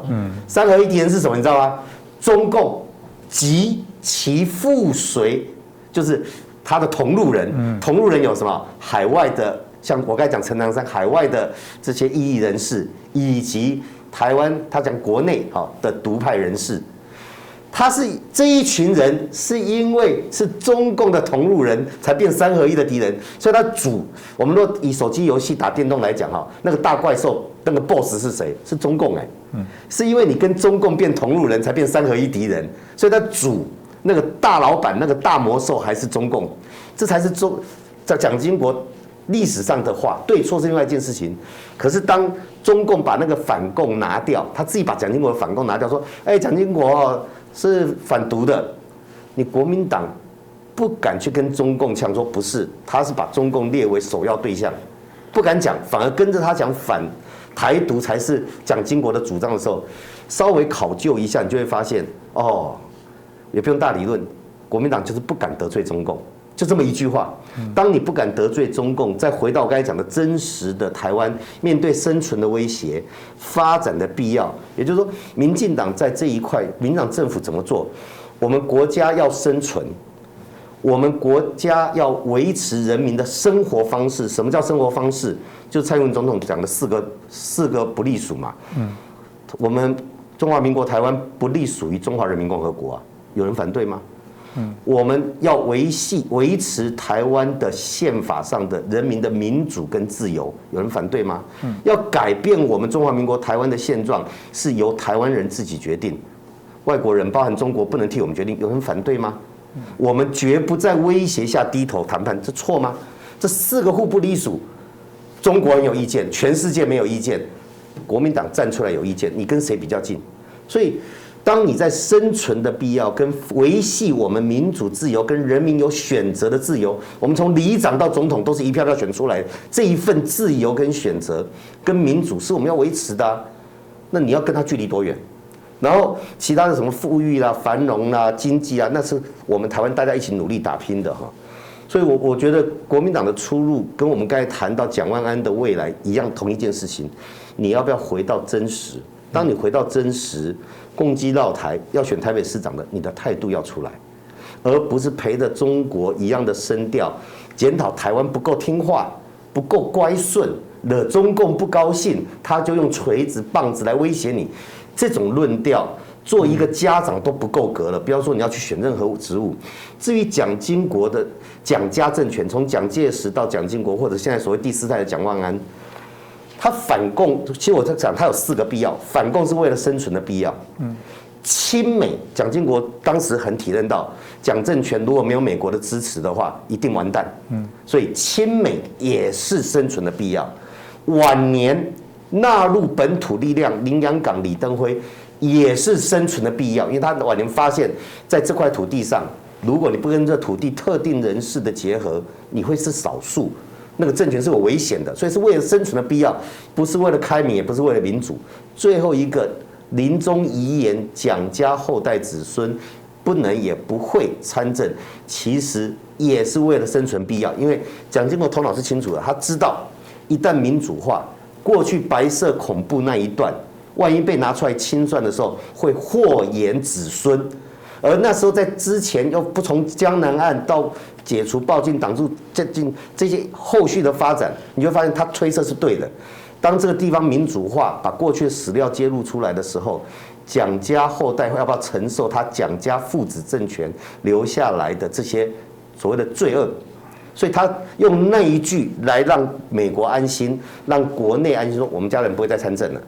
3合1敌人是什么？你知道吗？中共及其附随，就是他的同路人。同路人有什么？海外的，像我刚才讲陈南山，海外的这些异议人士，以及台湾他讲国内的独派人士。他是这一群人，是因为是中共的同路人才变3合1的敌人，所以他我们若以手机游戏打电动来讲哈，那个大怪兽那个 BOSS 是谁？是中共是因为你跟中共变同路人才变3合1敌人，所以他那个大老板那个大魔兽还是中共，这才是在蒋经国历史上的话，对错是另外一件事情。可是当中共把那个反共拿掉，他自己把蒋经国的反共拿掉，说蒋经国是反独的，你国民党不敢去跟中共呛说不是，他是把中共列为首要对象，不敢讲，反而跟着他讲反台独才是蒋经国的主张的时候，稍微考究一下，你就会发现也不用大理论，国民党就是不敢得罪中共，就这么一句话。当你不敢得罪中共，再回到我刚才讲的真实的台湾面对生存的威胁、发展的必要，也就是说，民进党在这一块，民进党政府怎么做？我们国家要生存，我们国家要维持人民的生活方式。什么叫生活方式？就是蔡英文总统讲的四个不隶属嘛。我们中华民国台湾不隶属于中华人民共和国啊，有人反对吗？我们要维持台湾的宪法上的人民的民主跟自由，有人反对吗？要改变我们中华民国台湾的现状，是由台湾人自己决定，外国人包含中国不能替我们决定，有人反对吗？我们绝不在威胁下低头谈判，这错吗？这4个互不隶属，中国人有意见，全世界没有意见，国民党站出来有意见，你跟谁比较近？所以当你在生存的必要跟维系我们民主自由跟人民有选择的自由，我们从里长到总统都是一票票选出来的，这一份自由跟选择跟民主是我们要维持的那你要跟他距离多远？然后其他的什么富裕啦、繁荣啦、经济啊，那是我们台湾大家一起努力打拼的所以我觉得国民党的出路跟我们刚才谈到蒋万安的未来一样，同一件事情，你要不要回到真实？当你回到真实，共济绕台要选台北市长的，你的态度要出来，而不是陪着中国一样的声调，检讨台湾不够听话、不够乖顺，惹中共不高兴，他就用锤子、棒子来威胁你。这种论调，做一个家长都不够格了，不要说你要去选任何职务。至于蒋经国的蒋家政权，从蒋介石到蒋经国，或者现在所谓第4代的蒋万安。他反共，其实我在讲，他有4个必要。反共是为了生存的必要。亲美，蒋经国当时很体认到，蒋政权如果没有美国的支持的话，一定完蛋。所以亲美也是生存的必要。晚年纳入本土力量，林洋港、李登辉也是生存的必要，因为他晚年发现，在这块土地上，如果你不跟这土地特定人士的结合，你会是少数。那个政权是有危险的，所以是为了生存的必要，不是为了开明，也不是为了民主。最后一个临终遗言，蒋家后代子孙不能也不会参政，其实也是为了生存必要。因为蒋经国头脑是清楚的，他知道一旦民主化，过去白色恐怖那一段，万一被拿出来清算的时候，会祸延子孙。而那时候在之前又不从江南案到解除暴禁挡住这些后续的发展，你就会发现他推测是对的。当这个地方民主化，把过去的史料揭露出来的时候，蒋家后代要不要承受他蒋家父子政权留下来的这些所谓的罪恶？所以他用那一句来让美国安心，让国内安心，说我们家人不会再参政了。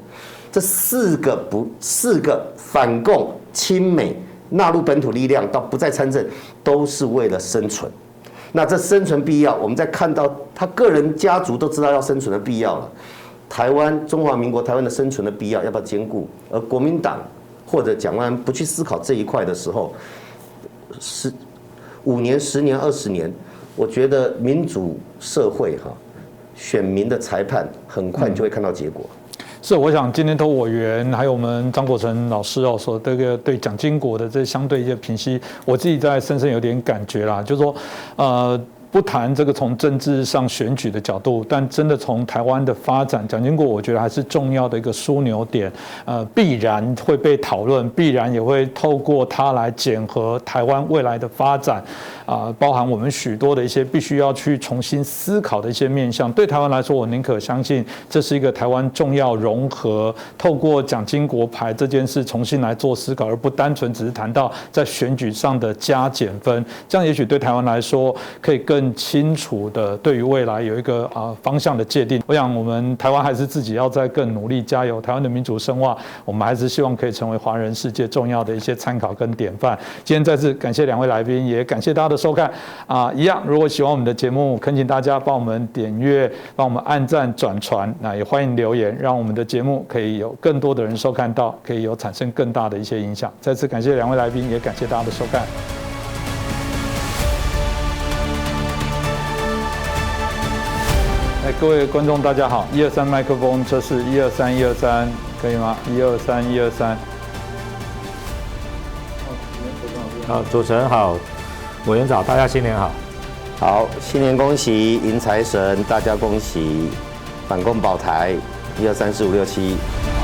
这4个反共、亲美、纳入本土力量到不再参政，都是为了生存。那这生存必要，我们在看到他个人家族都知道要生存的必要了。台湾中华民国台湾的生存的必要要不要兼顾？而国民党或者蒋万安不去思考这一块的时候，5年、10年、20年，我觉得民主社会选民的裁判很快你就会看到结果。是，我想今天委员还有我们张国成老师说这个对蒋经国的这相对一些评析，我自己在深深有点感觉啦，就是说不谈这个从政治上选举的角度，但真的从台湾的发展，蒋经国我觉得还是重要的一个枢纽点，必然会被讨论，必然也会透过它来检核台湾未来的发展，包含我们许多的一些必须要去重新思考的一些面向。对台湾来说，我宁可相信这是一个台湾重要融合，透过蒋经国牌这件事重新来做思考，而不单纯只是谈到在选举上的加减分，这样也许对台湾来说可以更清楚的对于未来有一个方向的界定。我想我们台湾还是自己要再更努力加油，台湾的民主深化，我们还是希望可以成为华人世界重要的一些参考跟典范。今天再次感谢2位来宾，也感谢大家的收看一样，如果喜欢我们的节目，恳请大家帮我们点阅，帮我们按赞转传，那也欢迎留言，让我们的节目可以有更多的人收看到，可以有产生更大的一些影响。再次感谢2位来宾，也感谢大家的收看。各位观众大家好，123麦克风，这是123，可以吗？123。好，主持人好，委员长，大家新年好。好，新年恭喜，迎财神，大家恭喜，反共保台，1234567。